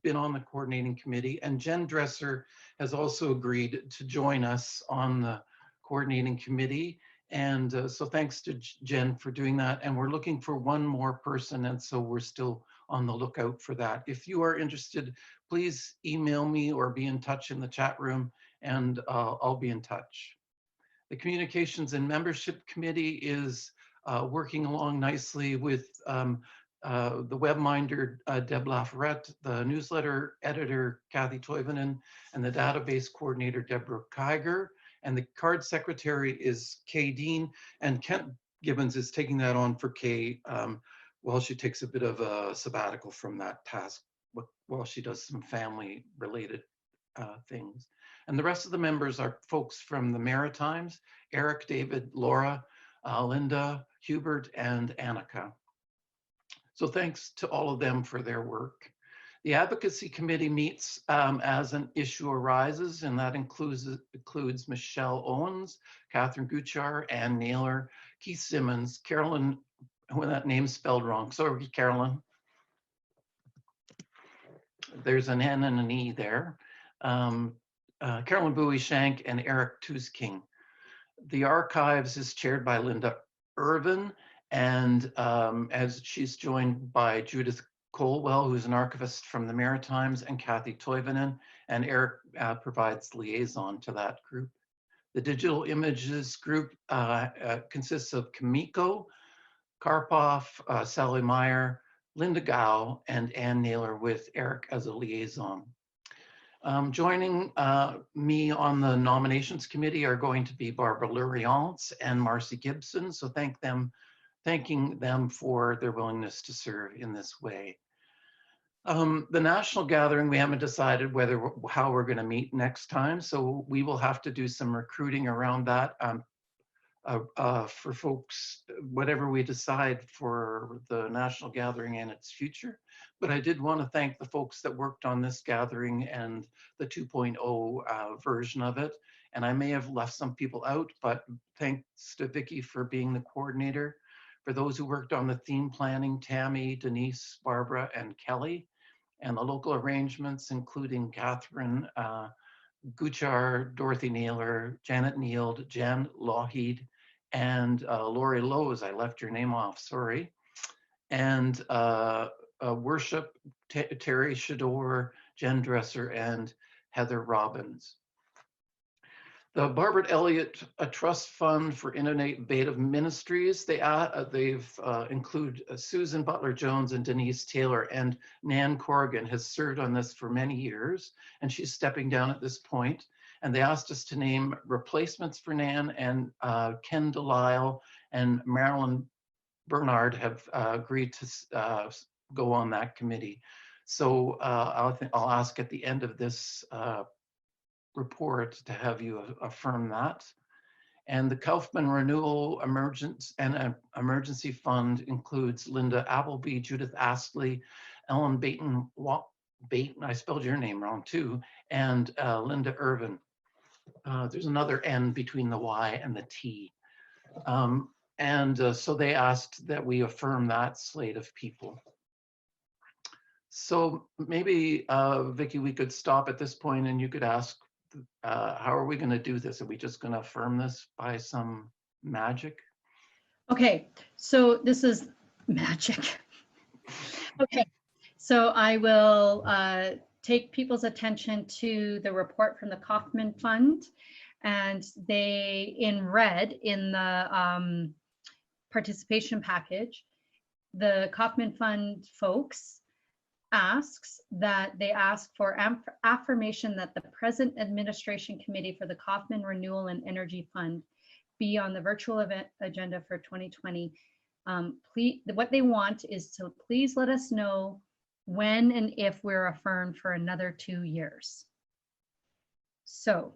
S8: been on the coordinating committee, and Jen Dresser has also agreed to join us on the coordinating committee. And so thanks to Jen for doing that. And we're looking for one more person. And so we're still on the lookout for that. If you are interested, please email me or be in touch in the chat room, and I'll be in touch. The Communications and Membership Committee is working along nicely with the webminder, Deb Laferette, the newsletter editor, Kathy Toivonen, and the database coordinator, Deborah Kiger. And the card secretary is Kay Dean, and Kent Gibbons is taking that on for Kay while she takes a bit of a sabbatical from that task, while she does some family related things. And the rest of the members are folks from the Maritimes: Eric, David, Laura, Linda, Hubert, and Annika. So thanks to all of them for their work. The Advocacy Committee meets as an issue arises, and that includes Michelle Owens, Catherine Guchar, Ann Naylor, Keith Simmons, Carolyn, when that name's spelled wrong, sorry, Carolyn. There's an N and an E there. Carolyn Bowie-Shank and Eric Tusking. The archives is chaired by Linda Irvin, and as she's joined by Judith Colwell, who's an archivist from the Maritimes, and Kathy Toivonen, and Eric provides liaison to that group. The Digital Images group consists of Kamiko, Karpov, Sally Meyer, Linda Gao, and Ann Naylor, with Eric as a liaison. Joining me on the nominations committee are going to be Barbara Luriance and Marcy Gibson. So thanking them for their willingness to serve in this way. The national gathering, we haven't decided how we're going to meet next time. So we will have to do some recruiting around that for folks, whatever we decide for the national gathering and its future. But I did want to thank the folks that worked on this gathering and the 2.0 version of it. And I may have left some people out, but thanks to Vicki for being the coordinator. For those who worked on the theme planning, Tammy, Denise, Barbara, and Kelly, and the local arrangements, including Catherine Guchar, Dorothy Naylor, Janet Neild, Jan Lougheed, and Lori Lowe's, I left your name off, sorry. And Worship, Terry Shador, Jen Dresser, and Heather Robbins. The Barbara Elliot Trust Fund for Innovative Ministries, they've include Susan Butler-Jones and Denise Taylor, and Nan Corrigan has served on this for many years, and she's stepping down at this point. And they asked us to name replacements for Nan, and Ken Delisle and Marilyn Bernard have agreed to go on that committee. So I'll ask at the end of this report to have you affirm that. And the Kauffman Renewal Emergency Fund includes Linda Appleby, Judith Astley, Ellen Baton, I spelled your name wrong too, and Linda Irvin. There's another N between the Y and the T. So they asked that we affirm that slate of people. So maybe, Vicki, we could stop at this point and you could ask, how are we going to do this? Are we just going to affirm this by some magic?
S3: Okay, so this is magic. Okay, so I will take people's attention to the report from the Kauffman Fund, and they, in red in the participation package, the Kauffman Fund folks they ask for affirmation that the present administration committee for the Kauffman Renewal and Energy Fund be on the virtual event agenda for 2020. What they want is to please let us know when and if we're affirmed for another 2 years. So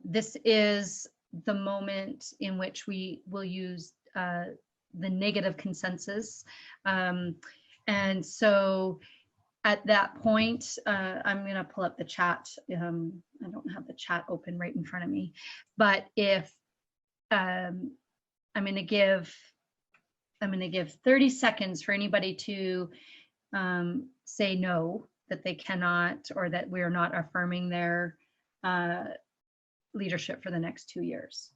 S3: this is the moment in which we will use the negative consensus. And so at that point, I'm going to pull up the chat. I don't have the chat open right in front of me, but if I'm going to give 30 seconds for anybody to say no, that they cannot, or that we're not affirming their leadership for the next 2 years.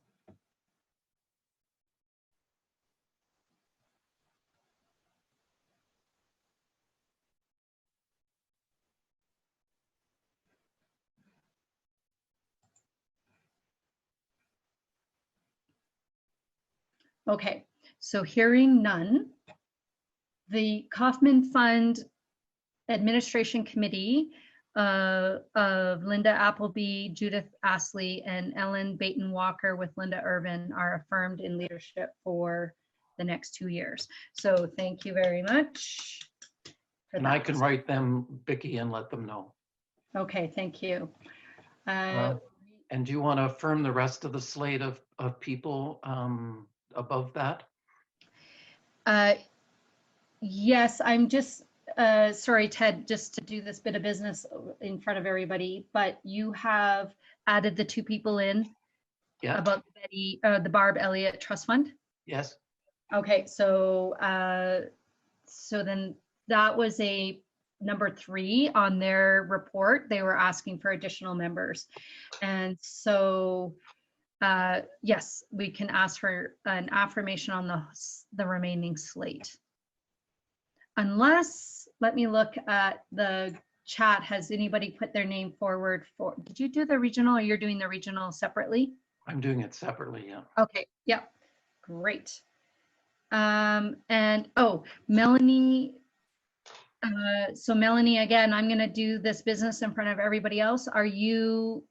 S3: Okay, so hearing none, the Kauffman Fund Administration Committee of Linda Appleby, Judith Astley, and Ellen Baton Walker with Linda Irvin are affirmed in leadership for the next 2 years. So thank you very much. for
S8: And I
S3: that.
S8: can write them, Vicky, and let them know.
S3: Okay, thank you.
S8: And do you want to affirm the rest of the slate of people above that?
S3: Yes, I'm just, sorry, Ted, just to do this bit of business in front of everybody, but you have added the 2 people in
S8: Yeah.
S3: about the Barb Elliott Trust Fund.
S8: Yes.
S3: Okay, so so then that was a number 3 on their report. They were asking for additional members. And so, yes, we can ask for an affirmation on the remaining slate. Unless, let me look at the chat. Has anybody put their name forward for, did you do the regional or you're doing the regional separately?
S8: I'm doing it separately, yeah.
S3: Okay, yep, great. And, oh, Melanie, so Melanie, again, I'm gonna do this business in front of everybody else. Are you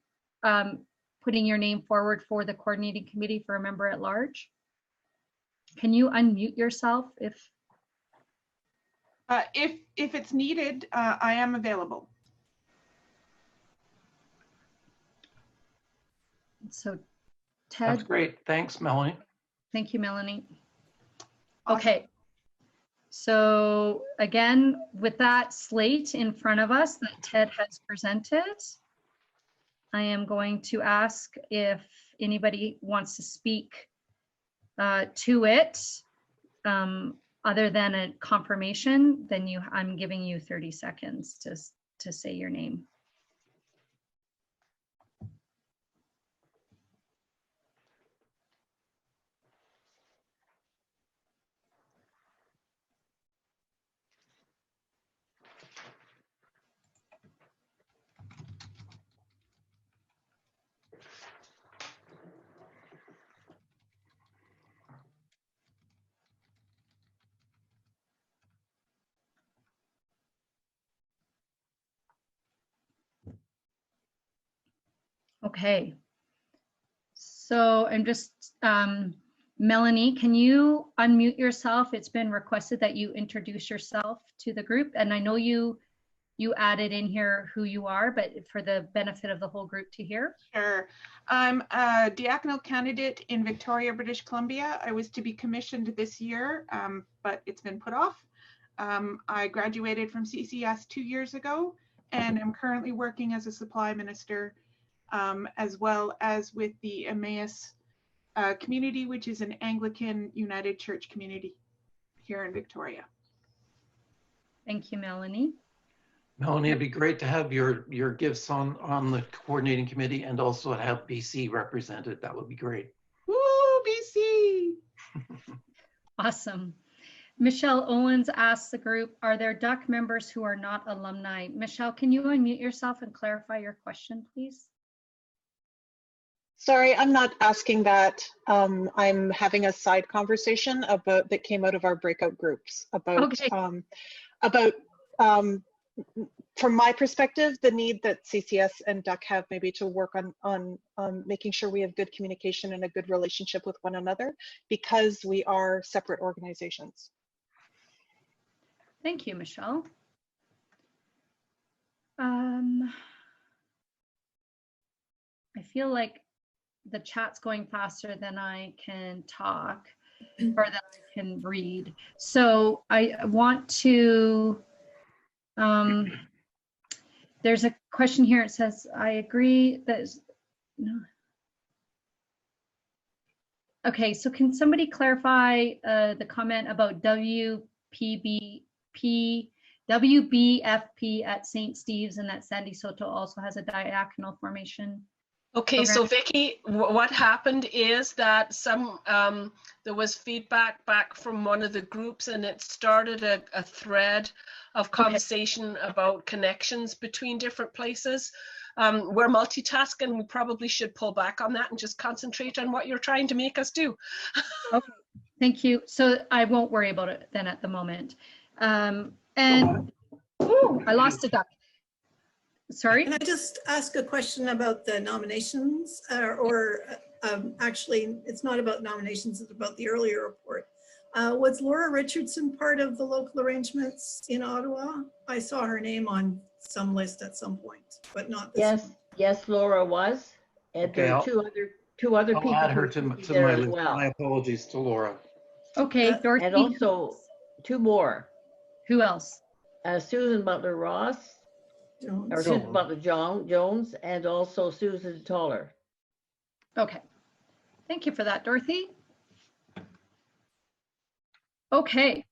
S3: putting your name forward for the coordinating committee for a member at large? Can you unmute yourself if?
S5: If it's needed, I am available.
S3: So
S8: That's
S3: Ted,
S8: great. Thanks, Melanie.
S3: thank you, Melanie.
S5: Awesome.
S3: Okay. So again, with that slate in front of us that Ted has presented, I am going to ask if anybody wants to speak to it. Other than a confirmation, then I'm giving you 30 seconds to say your name. Okay. So I'm just, Melanie, can you unmute yourself? It's been requested that you introduce yourself to the group. And I know you added in here who you are, but for the benefit of the whole group to hear.
S5: Sure. I'm a diaconal candidate in Victoria, British Columbia. I was to be commissioned this year, but it's been put off. I graduated from CCS 2 years ago, and I'm currently working as a supply minister, as well as with the Emmaus community, which is an Anglican United Church community here in Victoria.
S3: Thank you, Melanie.
S8: Melanie, it'd be great to have your gifts on the coordinating committee and also to have BC represented. That would be great.
S5: Woo, BC!
S3: Awesome. Michelle Owens asked the group, are there DUCC members who are not alumni? Michelle, can you unmute yourself and clarify your question, please?
S6: Sorry, I'm not asking that. I'm having a side conversation about that came out of our breakout groups about from my perspective, the need that CCS and DUCC have maybe to work on making sure we have good communication and a good relationship with one another because we are separate organizations.
S3: Thank you, Michelle. I feel like the chat's going faster than I can talk or that I can read. So I want to, there's a question here. It says, I agree that, no. Okay, so can somebody clarify the comment about WBFP at St. Steve's and that Sandy Soto also has a diaconal formation?
S4: Okay, so Vicky, what happened is that there was feedback back from one of the groups and it started a thread of conversation about connections between different places. we're multitasking. We probably should pull back on that and just concentrate on what you're trying to make us do.
S3: Thank you. So I won't worry about it then at the moment. And ooh, I lost a duck. Sorry.
S7: Can I just ask a question about the nominations actually, it's not about nominations, it's about the earlier report. Was Laura Richardson part of the local arrangements in Ottawa? I saw her name on some list at some point, but not this
S9: Yes,
S7: one.
S9: yes, Laura was. And
S8: Okay,
S9: there are two other
S8: I'll
S9: people
S8: add her
S9: who
S8: to,
S9: should be
S8: to
S9: there
S8: my
S9: as
S8: list.
S9: well.
S8: My apologies to Laura.
S3: Okay, Dorothy.
S9: And also two more,
S3: Who else?
S9: Susan Butler Ross,
S7: Jones.
S9: or Susan Butler Jones, and also Susan Toller.
S3: Okay. Thank you for that, Dorothy. Okay.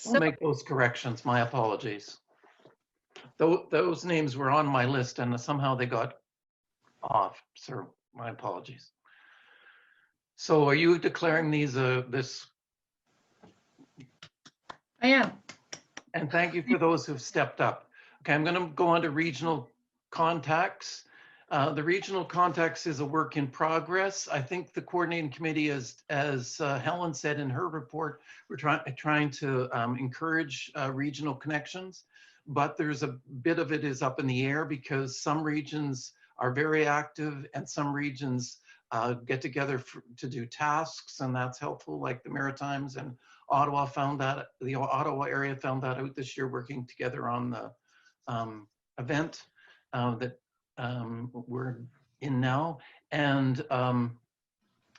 S8: I'll make those corrections. My apologies. Those names were on my list and somehow they got off. So my apologies. So are you declaring these this?
S3: I am.
S8: And thank you for those who've stepped up. Okay, I'm going to go on to regional contacts. The regional contacts is a work in progress. I think the coordinating committee, as Helen said in her report, we're trying to encourage regional connections, but there's a bit of it is up in the air because some regions are very active and some regions get together to do tasks, and that's helpful, like the Maritimes and Ottawa the Ottawa area found that out this year working together on the event that we're in now. And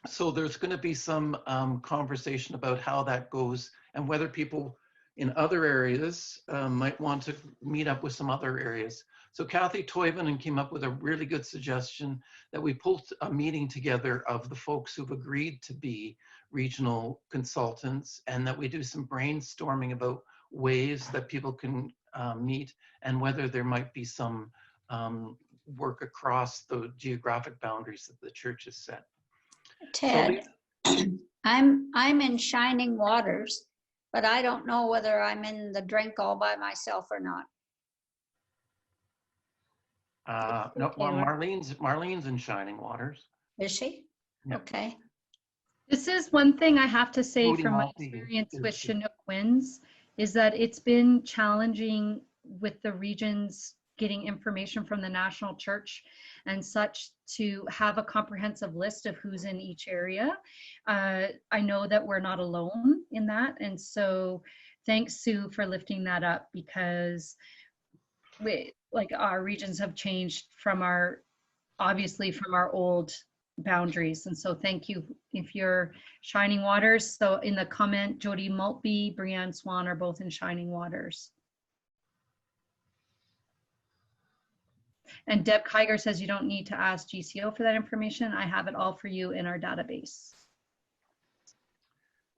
S8: so there's going to be some conversation about how that goes and whether people in other areas might want to meet up with some other areas. So Kathy Toivonen came up with a really good suggestion that we pull a meeting together of the folks who've agreed to be regional consultants and that we do some brainstorming about ways that people can meet and whether there might be some work across the geographic boundaries that the church has set.
S10: Ted, I'm in Shining Waters, but I don't know whether I'm in the drink all by myself or not.
S8: No, well, Marlene's in Shining Waters.
S10: Is she?
S8: Yeah.
S10: Okay.
S3: This is one thing I have to say
S8: Cody
S3: from my
S8: Maltby
S3: experience
S8: is
S3: with
S8: the-
S3: Chinook Winds is that it's been challenging with the regions getting information from the national church and such to have a comprehensive list of who's in each area. I know that we're not alone in that. And so thanks, Sue, for lifting that up because our regions have changed from obviously from our old boundaries. And so thank you if you're Shining Waters. So in the comment, Jody Maltby, Brianne Swan are both in Shining Waters. And Deb Kiger says you don't need to ask GCO for that information. I have it all for you in our database.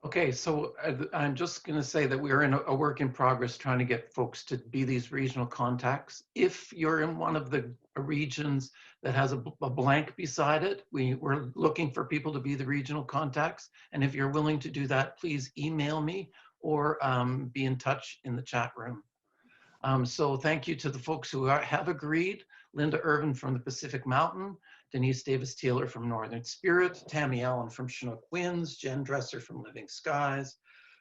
S8: Okay, so I'm just going to say that we're in a work in progress trying to get folks to be these regional contacts. If you're in one of the regions that has a blank beside it, we're looking for people to be the regional contacts. And if you're willing to do that, please email me or be in touch in the chat room. So thank you to the folks who have agreed. Linda Irvin from the Pacific Mountain, Denise Davis-Taylor from Northern Spirit, Tammy Allen from Chinook Winds, Jen Dresser from Living Skies,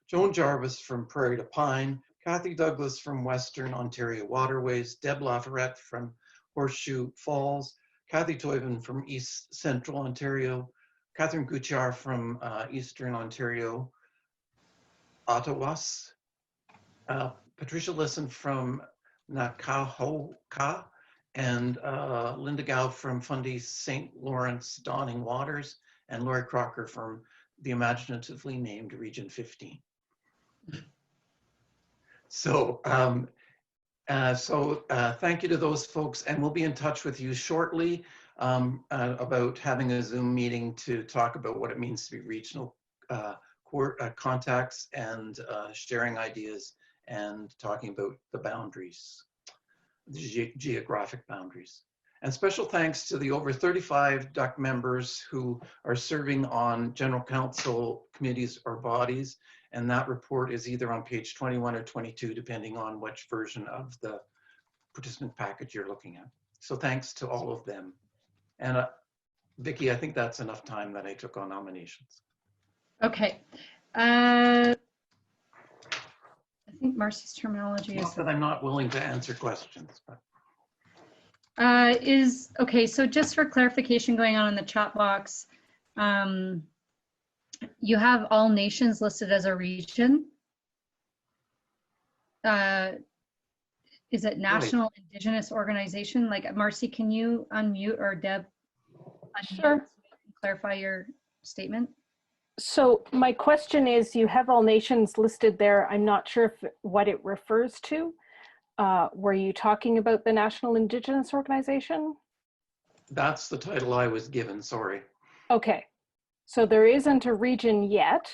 S8: Joan Jarvis from Prairie to Pine, Kathy Douglas from Western Ontario Waterways, Deb Lafarette from Horseshoe Falls, Kathy Toivonen from East Central Ontario, Catherine Gutjahr from Eastern Ontario, Ottawas, Patricia Lisson from Nakahoka, and Linda Gow from Fundy St. Lawrence Dawning Waters, and Lori Crocker from the imaginatively named Region 15. So, thank you to those folks, and we'll be in touch with you shortly about having a Zoom meeting to talk about what it means to be regional contacts and sharing ideas and talking about the boundaries, the geographic boundaries. And special thanks to the over 35 DUCC members who are serving on general council committees or bodies. And that report is either on page 21 or 22, depending on which version of the participant package you're looking at. So thanks to all of them. And Vicki, I think that's enough time that I took on nominations.
S3: Okay. I think Marcy's terminology is
S8: Not that I'm not willing to answer questions, but.
S3: Okay, so just for clarification going on in the chat box, you have all nations listed as a region. Is it National Indigenous Organization? Like, Marcy, can you unmute, or Deb, unmute,
S2: Sure.
S3: so you can clarify your statement?
S2: So my question is, you have all nations listed there. I'm not sure if what it refers to. Were you talking about the National Indigenous Organization?
S8: That's the title I was given, sorry.
S2: Okay, so there isn't a region yet.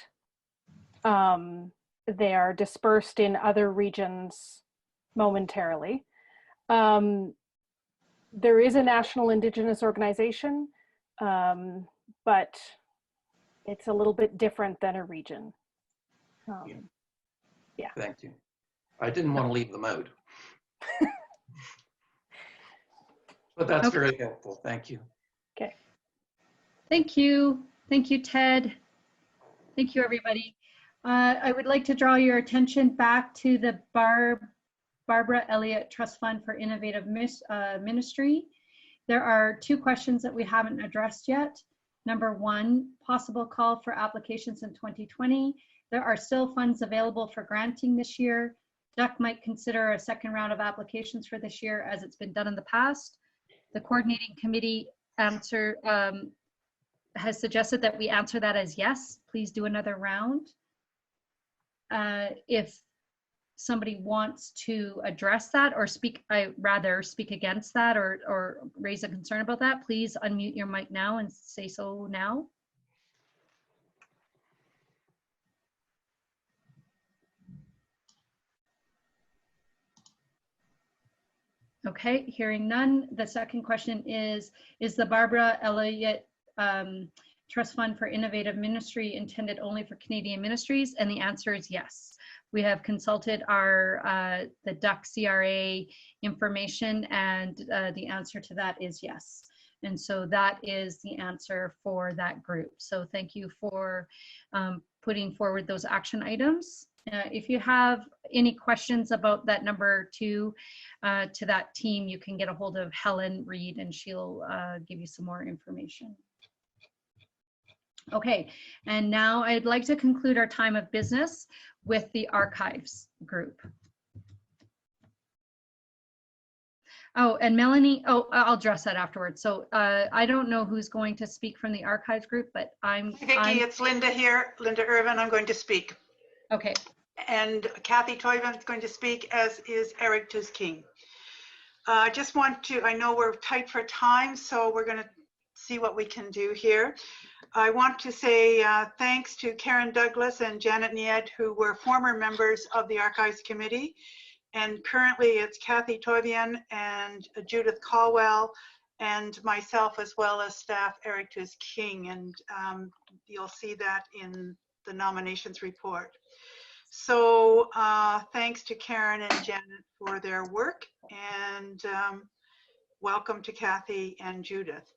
S2: They are dispersed in other regions momentarily. There is a National Indigenous Organization, but it's a little bit different than a region. Yeah.
S8: Thank you. I didn't want to leave them out. But that's
S3: Okay.
S8: very helpful. Thank you.
S2: Okay.
S3: Thank you. Thank you, Ted. Thank you, everybody. I would like to draw your attention back to the Barbara Elliot Trust Fund for Innovative Ministry. There are 2 questions that we haven't addressed yet. Number 1, possible call for applications in 2020. There are still funds available for granting this year. DUCC might consider a second round of applications for this year, as it's been done in the past. The coordinating committee has suggested that we answer that as yes, please do another round. If somebody wants to address that or speak against that or raise a concern about that, please unmute your mic now and say so now. Okay, hearing none. The second question is the Barbara Elliot Trust Fund for Innovative Ministry intended only for Canadian ministries? And the answer is yes. We have consulted the DUCC CRA information, and the answer to that is yes. And so that is the answer for that group. So thank you for putting forward those action items. If you have any questions about that number 2 to that team, you can get a hold of Helen Reed and she'll give you some more information. Okay, and now I'd like to conclude our time of business with the archives group. Oh, and Melanie, I'll address that afterwards. So I don't know who's going to speak from the archives group, but
S11: Vicki, it's Linda here, Linda Irvin. I'm going to speak.
S3: Okay.
S11: And Kathy Toyvan is going to speak, as is Eric DUCC. I just want to, I know we're tight for time, so we're going to see what we can do here. I want to say thanks to Karen Douglas and Janet Nied, who were former members of the Archives Committee. And currently it's Kathy Toyvan and Judith Caldwell and myself, as well as staff Eric DUCC. And you'll see that in the nominations report. So thanks to Karen and Janet for their work, and welcome to Kathy and Judith.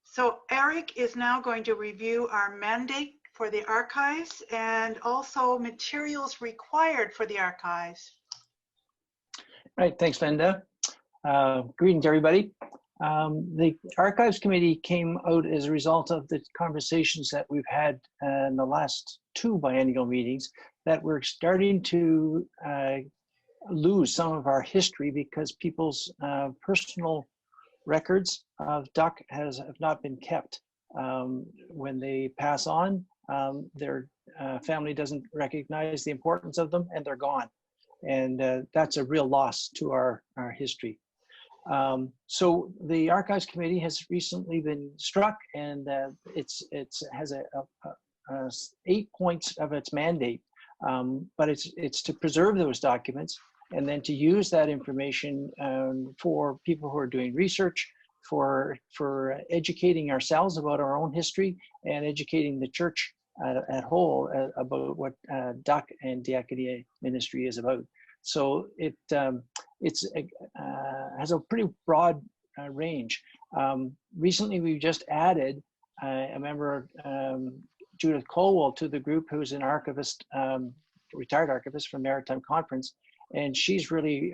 S11: So Eric is now going to review our mandate for the archives and also materials required for the archives.
S12: Right, thanks, Linda. Greetings, everybody. The Archives Committee came out as a result of the conversations that we've had in the last 2 biennial meetings, that we're starting to lose some of our history because people's personal records of DUCC have not been kept. When they pass on, their family doesn't recognize the importance of them and they're gone. And that's a real loss to our history. So the Archives Committee has recently been struck, and it has 8 points of its mandate, but it's to preserve those documents and then to use that information for people who are doing research, for educating ourselves about our own history and educating the church at whole about what DUCC and Diaconia ministry is about. So it has a pretty broad range. Recently, we've just added a member, Judith Colwell, to the group, who's an archivist, retired archivist from Maritime Conference, and she's really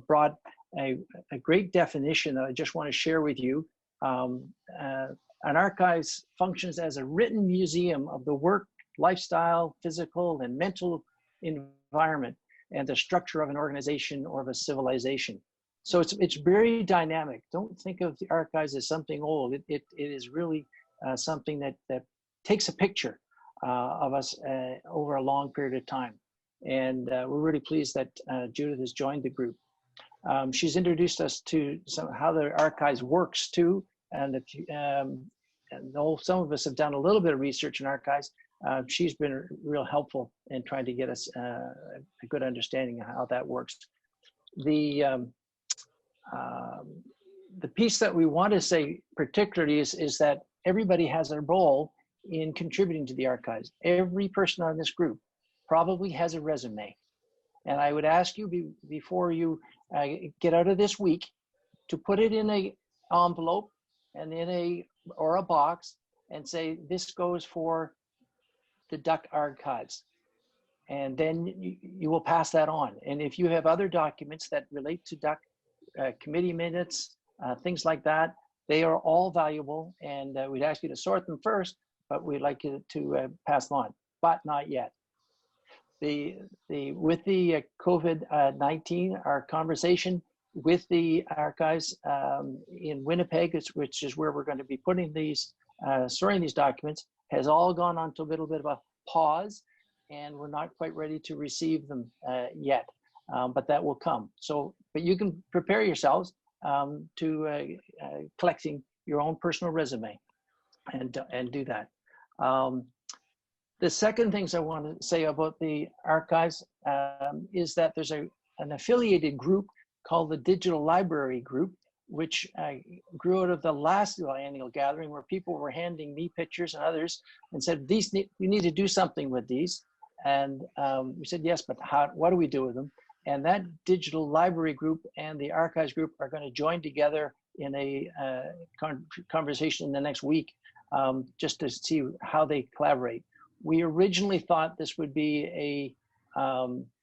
S12: brought a great definition that I just want to share with you. An archives functions as a written museum of the work, lifestyle, physical, and mental environment, and the structure of an organization or of a civilization. So it's very dynamic. Don't think of the archives as something old. It is really something that takes a picture of us over a long period of time. And we're really pleased that Judith has joined the group. She's introduced us to how the archives works too. And though some of us have done a little bit of research in archives, she's been real helpful in trying to get us a good understanding of how that works. The piece that we want to say particularly is that everybody has a role in contributing to the archives. Every person on this group probably has a resume. And I would ask you before you get out of this week to put it in an envelope and or a box and say, this goes for the DUCC archives. And then you will pass that on. And if you have other documents that relate to DUCC, committee minutes, things like that, they are all valuable. And we'd ask you to sort them first, but we'd like you to pass them on, but not yet. With the COVID-19, our conversation with the archives in Winnipeg, which is where we're going to be putting these, storing these documents, has all gone on to a little bit of a pause, and we're not quite ready to receive them yet, but that will come. So, but you can prepare yourselves to collecting your own personal resume and do that. The second things I want to say about the archives is that there's an affiliated group called the Digital Library Group, which grew out of the last annual gathering, where people were handing me pictures and others and said, you need to do something with these. And we said, yes, but what do we do with them? And that Digital Library Group and the Archives Group are going to join together in a conversation in the next week, just to see how they collaborate. We originally thought this would be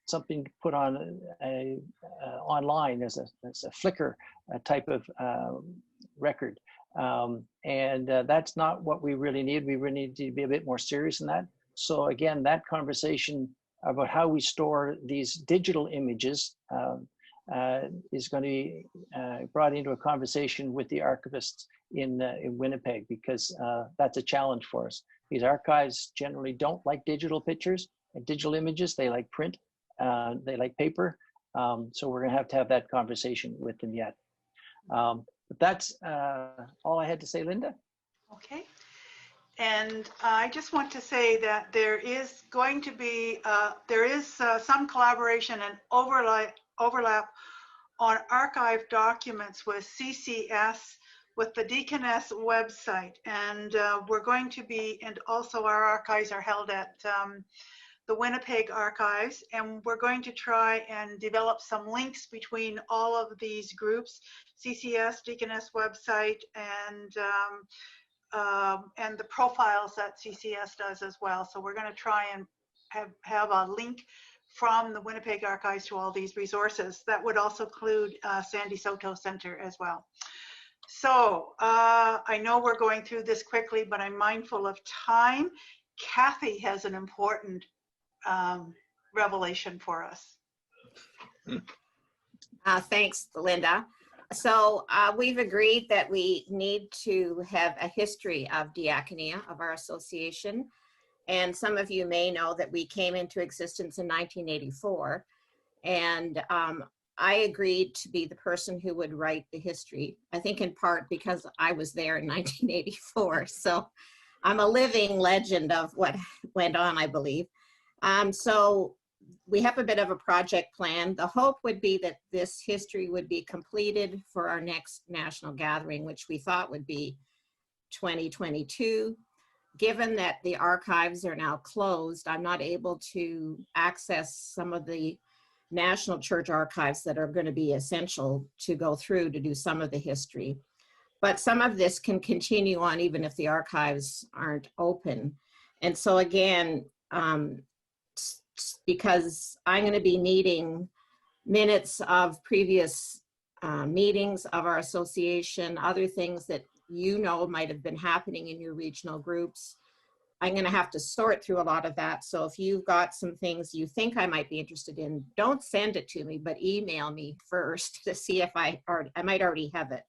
S12: something put on online as a Flickr type of record. And that's not what we really need. We really need to be a bit more serious in that. So again, that conversation about how we store these digital images is going to be brought into a conversation with the archivists in Winnipeg, because that's a challenge for us. These archives generally don't like digital pictures and digital images. They like print, they like paper. So we're going to have that conversation with them yet. But that's all I had to say, Linda.
S11: Okay. And I just want to say that there is going to be, some collaboration and overlap on archive documents with CCS, with the DCNS website. And we're going to be, and also our archives are held at the Winnipeg archives, and we're going to try and develop some links between all of these groups, CCS, DCNS website, and the profiles that CCS does as well. So we're going to try and have a link from the Winnipeg archives to all these resources. That would also include Sandy Soto Center as well. So I know we're going through this quickly, but I'm mindful of time. Kathy has an important revelation for us.
S13: Thanks, Linda. So we've agreed that we need to have a history of diaconia, of our association. And some of you may know that we came into existence in 1984. And I agreed to be the person who would write the history, I think in part because I was there in 1984. So I'm a living legend of what went on, I believe. So we have a bit of a project plan. The hope would be that this history would be completed for our next national gathering, which we thought would be 2022. Given that the archives are now closed, I'm not able to access some of the national church archives that are going to be essential to go through to do some of the history. But some of this can continue on even if the archives aren't open. And so again, because I'm going to be needing minutes of previous meetings of our association, other things that you know might have been happening in your regional groups, I'm going to have to sort through a lot of that. So if you've got some things you think I might be interested in, don't send it to me, but email me first to see if I might already have it.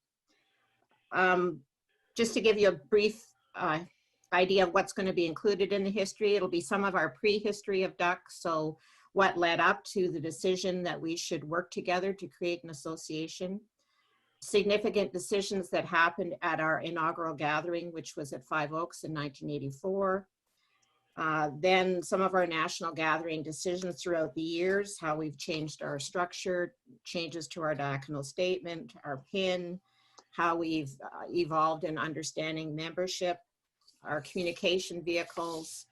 S13: Just to give you a brief idea of what's going to be included in the history, it'll be some of our prehistory of DUCC. So what led up to the decision that we should work together to create an association. Significant decisions that happened at our inaugural gathering, which was at Five Oaks in 1984. Then some of our national gathering decisions throughout the years, how we've changed our structure, changes to our diaconal statement, our PIN, how we've evolved in understanding membership, our communication vehicles,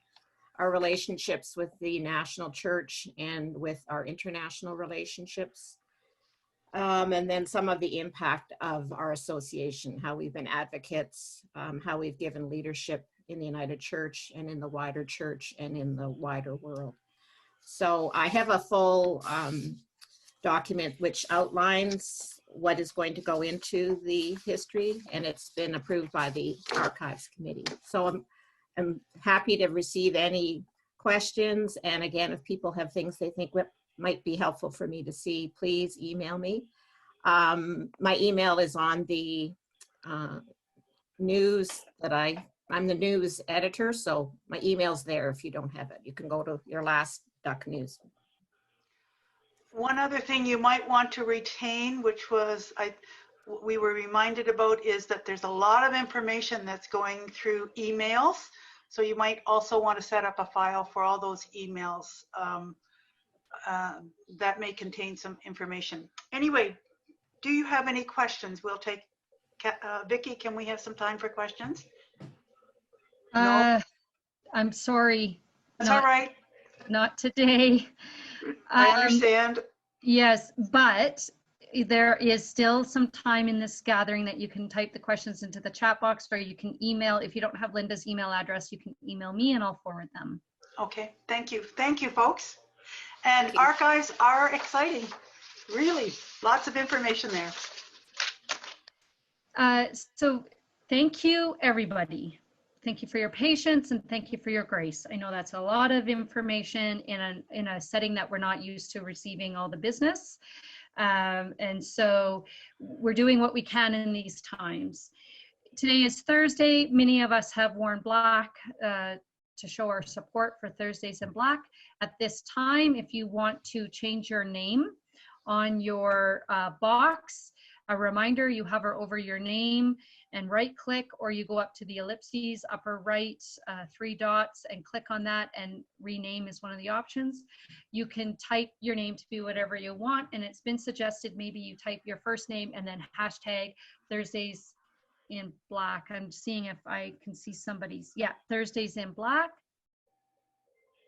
S13: our relationships with the national church and with our international relationships. And then some of the impact of our association, how we've been advocates, how we've given leadership in the United Church and in the wider church and in the wider world. So I have a full document which outlines what is going to go into the history, and it's been approved by the Archives Committee. So I'm happy to receive any questions. And again, if people have things they think might be helpful for me to see, please email me. My email is on the news that I'm the news editor, so my email's there if you don't have it. You can go to your last DUCC news.
S11: One other thing you might want to retain, which was we were reminded about, is that there's a lot of information that's going through emails. So you might also want to set up a file for all those emails that may contain some information. Anyway, do you have any questions? We'll take, Vicki, can we have some time for questions? No?
S3: I'm sorry.
S11: That's all right.
S3: Not today.
S11: I understand.
S3: Yes, but there is still some time in this gathering that you can type the questions into the chat box, or you can email. If you don't have Linda's email address, you can email me and I'll forward them.
S11: Okay, thank you. Thank you, folks. And archives are exciting. Really, lots of information there.
S3: So thank you, everybody. Thank you for your patience and thank you for your grace. I know that's a lot of information in a setting that we're not used to receiving all the business. And so we're doing what we can in these times. Today is Thursday. Many of us have worn black to show our support for Thursdays in Black. At this time, if you want to change your name on your box, a reminder, you hover over your name and right click, or you go up to the ellipses, upper right, 3 dots, and click on that, and rename is one of the options. You can type your name to be whatever you want, and it's been suggested maybe you type your first name and then hashtag Thursdays in Black. I'm seeing if I can see somebody's, yeah, Thursdays in Black.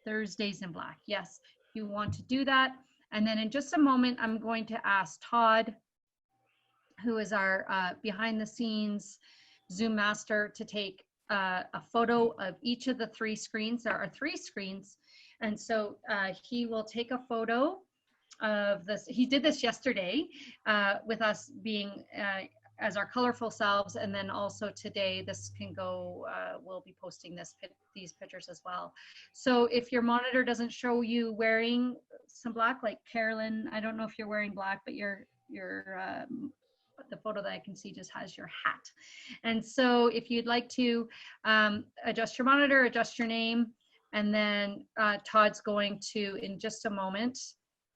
S3: Thursdays in Black, yes, you want to do that. And then in just a moment, I'm going to ask Todd, who is our behind the scenes Zoom master, to take a photo of each of the 3 screens. There are 3 screens. And so he will take a photo of this. He did this yesterday with us being as our colorful selves. And then also today, this can go, we'll be posting these pictures as well. So if your monitor doesn't show you wearing some black, like Carolyn, I don't know if you're wearing black, but the photo that I can see just has your hat. And so if you'd like to adjust your monitor, adjust your name, and then Todd's going to, in just a moment,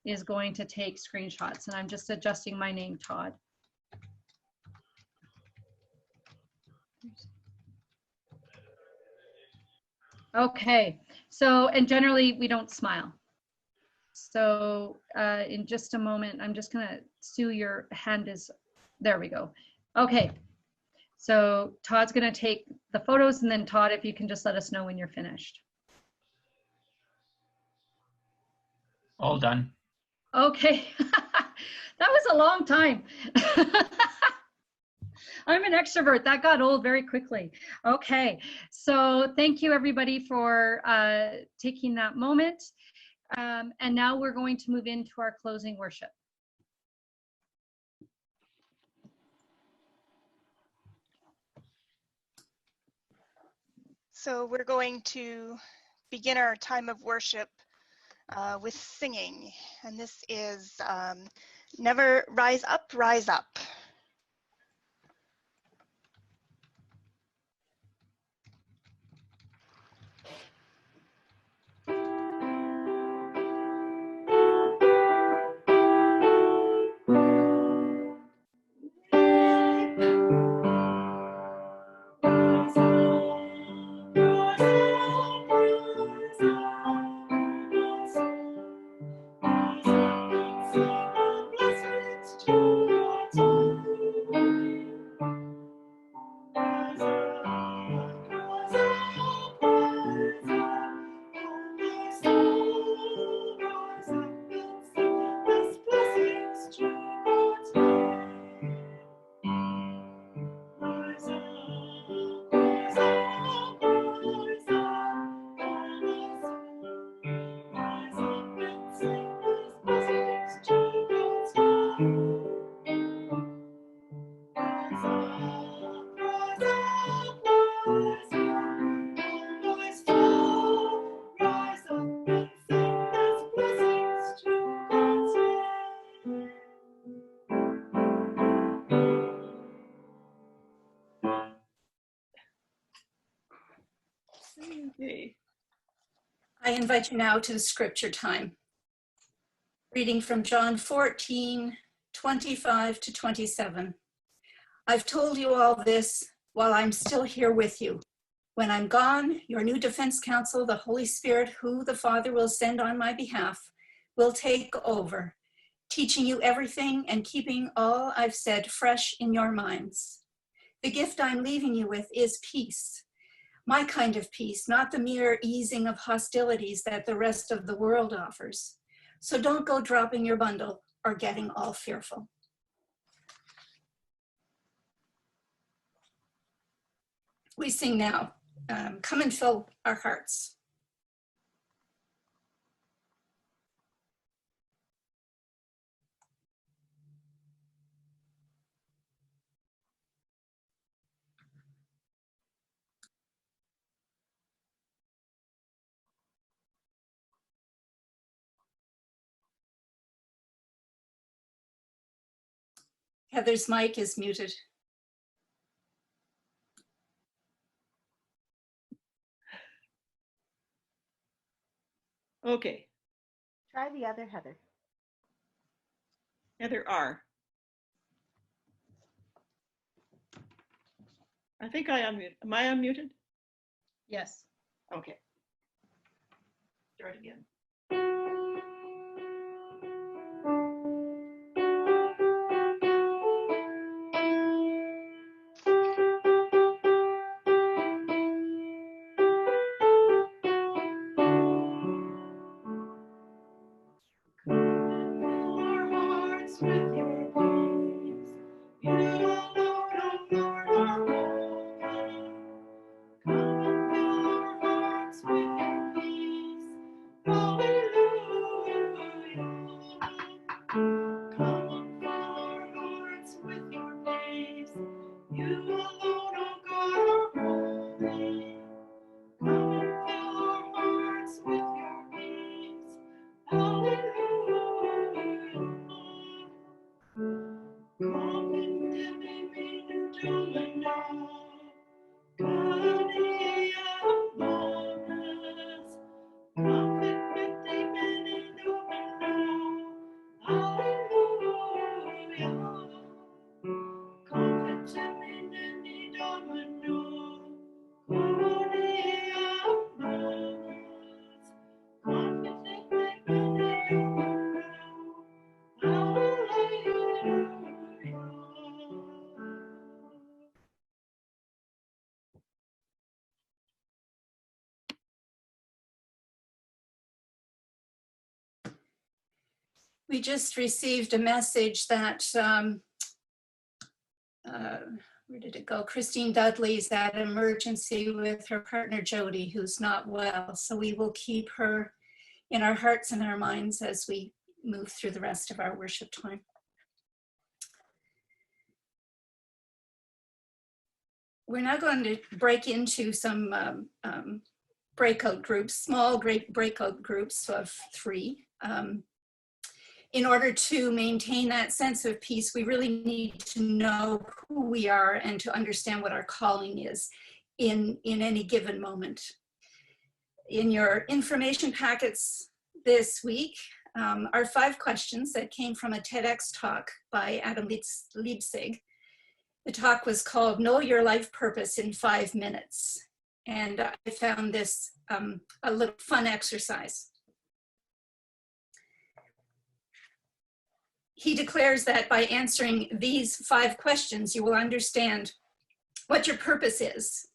S3: is going to take screenshots. And I'm just adjusting my name, Todd. Okay, so, and generally we don't smile. So in just a moment, I'm just gonna, Sue, your hand is, there we go. Okay, so Todd's gonna take the photos, and then Todd, if you can just let us know when you're finished.
S14: All done.
S3: Okay, that was a long time. I'm an extrovert. That got old very quickly. Okay, so thank you everybody for taking that moment. And now we're going to move into our closing worship.
S14: So we're going to begin our time of worship with singing. And this is Never Rise Up, Rise Up.
S7: Okay. I invite you now to the scripture time. Reading from John 14, 25 to 27. I've told you all this while I'm still here with you. When I'm gone, your new defense counsel, the Holy Spirit, who the Father will send on my behalf, will take over, teaching you everything and keeping all I've said fresh in your minds. The gift I'm leaving you with is peace. My kind of peace, not the mere easing of hostilities that the rest of the world offers. So don't go dropping your bundle or getting all fearful. We sing now, Come and Fill Our Hearts. Heather's mic is muted.
S15: Okay.
S13: Try the other Heather.
S15: Heather R. I think I unmuted. Am I unmuted?
S3: Yes.
S15: Okay. Start again.
S16: Come
S7: We just received a message that, where did it go? Christine Dudley's at emergency with her partner Jody, who's not well. So we will keep her in our hearts and our minds as we move through the rest of our worship time. We're now going to break into some breakout groups, small breakout groups of 3. In order to maintain that sense of peace, we really need to know who we are and to understand what our calling is in any given moment. In your information packets this week are 5 questions that came from a TEDx talk by Adam Leipzig. The talk was called Know Your Life Purpose in 5 Minutes. And I found this a little fun exercise. He declares that by answering these 5 questions, you will understand what your purpose is,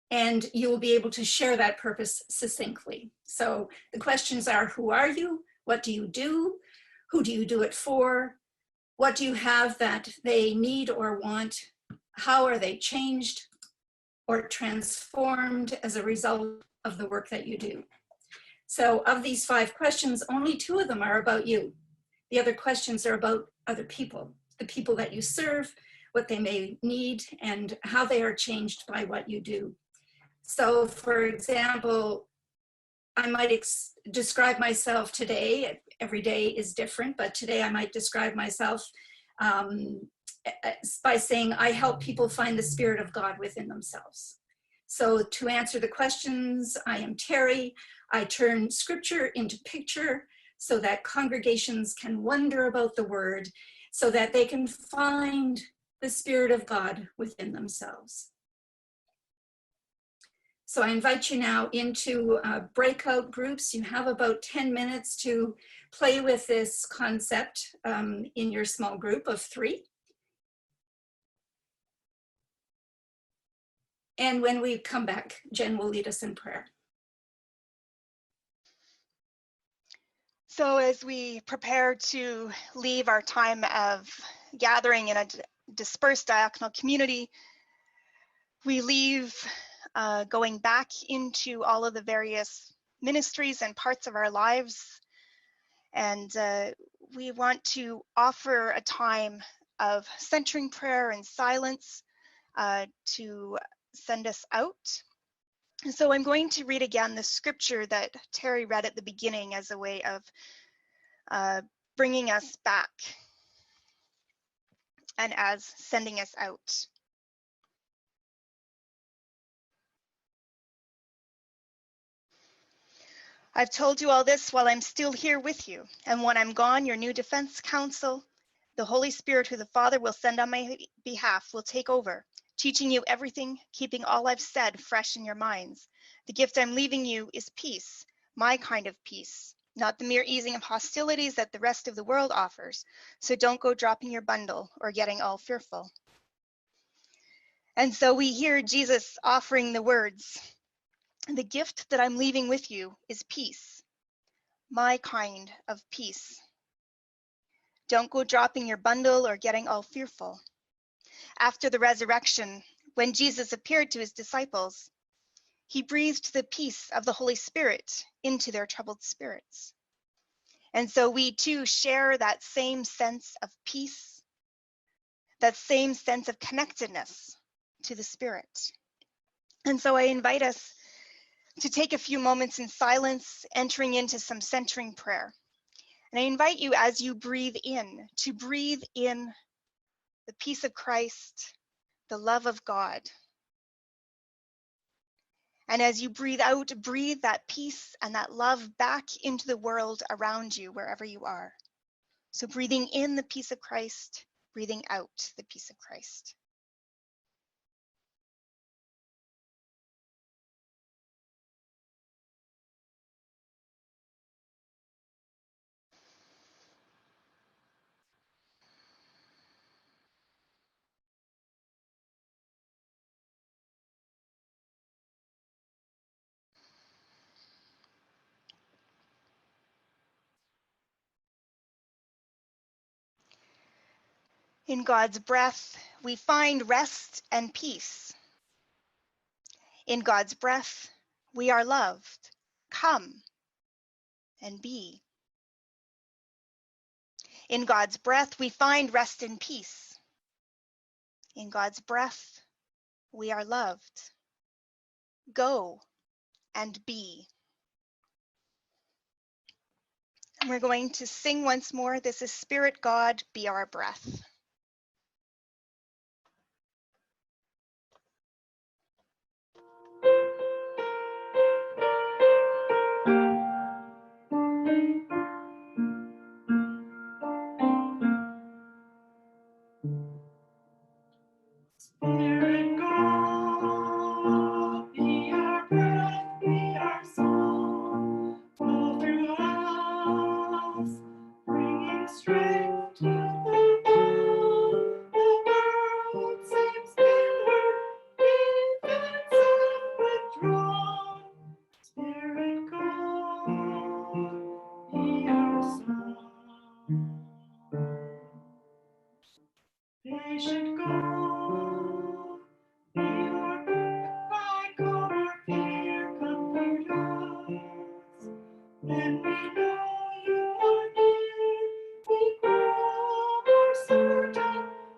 S7: and you will be able to share that purpose succinctly. So the questions are, who are you? What do you do? Who do you do it for? What do you have that they need or want? How are they changed or transformed as a result of the work that you do? So of these 5 questions, only 2 of them are about you. The other questions are about other people, the people that you serve, what they may need, and how they are changed by what you do. So for example, I might describe myself today. Every day is different, but today I might describe myself by saying I help people find the Spirit of God within themselves. So to answer the questions, I am Terry. I turn scripture into picture so that congregations can wonder about the word, so that they can find the Spirit of God within themselves. So I invite you now into breakout groups. You have about 10 minutes to play with this concept in your small group of 3. And when we come back, Jen will lead us in prayer.
S14: So as we prepare to leave our time of gathering in a dispersed diaconal community, we leave going back into all of the various ministries and parts of our lives. And we want to offer a time of centering prayer and silence to send us out. So I'm going to read again the scripture that Terry read at the beginning as a way of bringing us back and as sending us out. I've told you all this while I'm still here with you, and when I'm gone, your new defense counsel, the Holy Spirit who the Father will send on my behalf, will take over, teaching you everything, keeping all I've said fresh in your minds. The gift I'm leaving you is peace, my kind of peace, not the mere easing of hostilities that the rest of the world offers. So don't go dropping your bundle or getting all fearful. And so we hear Jesus offering the words, the gift that I'm leaving with you is peace, my kind of peace. Don't go dropping your bundle or getting all fearful. After the resurrection, when Jesus appeared to his disciples, he breathed the peace of the Holy Spirit into their troubled spirits. And so we too share that same sense of peace, that same sense of connectedness to the Spirit. And so I invite us to take a few moments in silence, entering into some centering prayer. And I invite you, as you breathe in, to breathe in the peace of Christ, the love of God. And as you breathe out, breathe that peace and that love back into the world around you, wherever you are. So breathing in the peace of Christ, breathing out the peace of Christ. In God's breath, we find rest and peace. In God's breath, we are loved. Come and be. In God's breath, we find rest and peace. In God's breath, we are loved. Go and be. And we're going to sing once more. This is Spirit God, be our breath.
S16: Spirit God, be our breath, be our song, flow through us, bringing strength to the bone. The world seems bitter, defensive, withdrawn. Spirit God, be our song. Patient God, be our breath, by God our fear, comfort us. Then we know you are near, we grow more certain,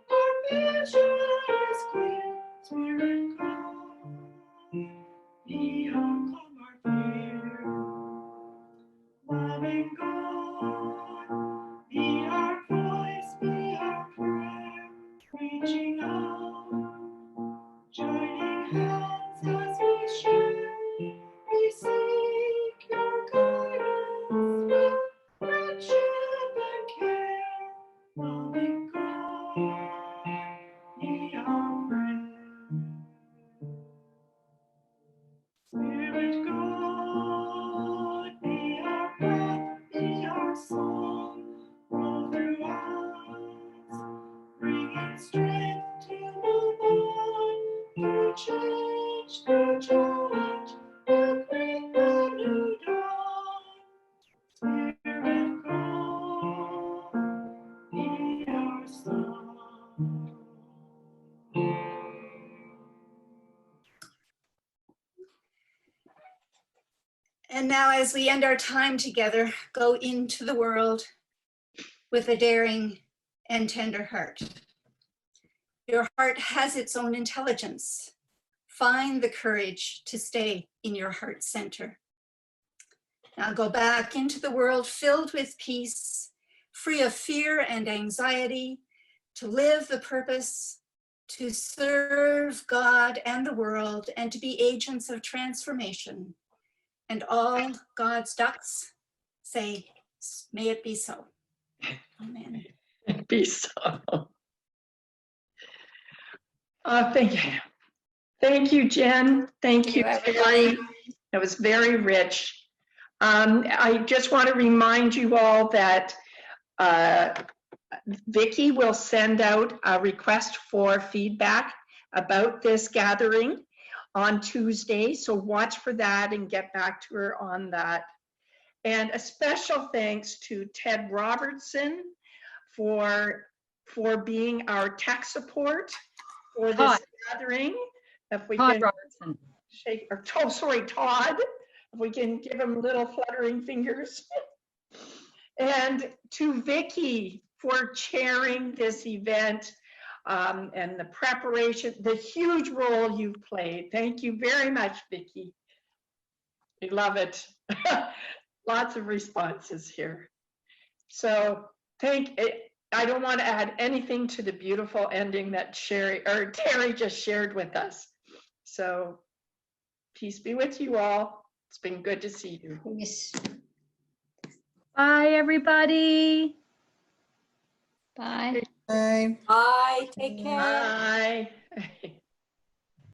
S16: our vision is clear. Spirit God, be our calm, our fear. Loving God, be our voice, be our prayer, reaching out, joining hands as we share. We seek your guidance with friendship and care. Loving God, be our friend. Spirit God, be our breath, be our song, flow through us, bringing strength to move on, through change, through challenge, we'll greet the new dawn. Spirit God, be our song.
S7: And now, as we end our time together, go into the world with a daring and tender heart. Your heart has its own intelligence. Find the courage to stay in your heart center. Now go back into the world filled with peace, free of fear and anxiety, to live the purpose, to serve God and the world, and to be agents of transformation. And all God's ducks say, may it be so. Amen.
S1: Be so. Thank you. Thank you, Jen. Thank you, Terry. It was very rich. I just want to remind you all that Vicki will send out a request for feedback about this gathering on Tuesday. So watch for that and get back to her on that. And a special thanks to Ted Robertson for being our tech support for this gathering. If we
S3: Todd
S1: can
S3: Robertson.
S1: shake, or oh, sorry, Todd. If we can give him little fluttering fingers. And to Vicki for chairing this event and the preparation, the huge role you've played. Thank you very much, Vicki. We love it. Lots of responses here. So I don't want to add anything to the beautiful ending that Terry just shared with us. So peace be with you all. It's been good to see you.
S10: Yes.
S3: Bye, everybody.
S10: Bye.
S7: Bye. Take care.
S1: Bye.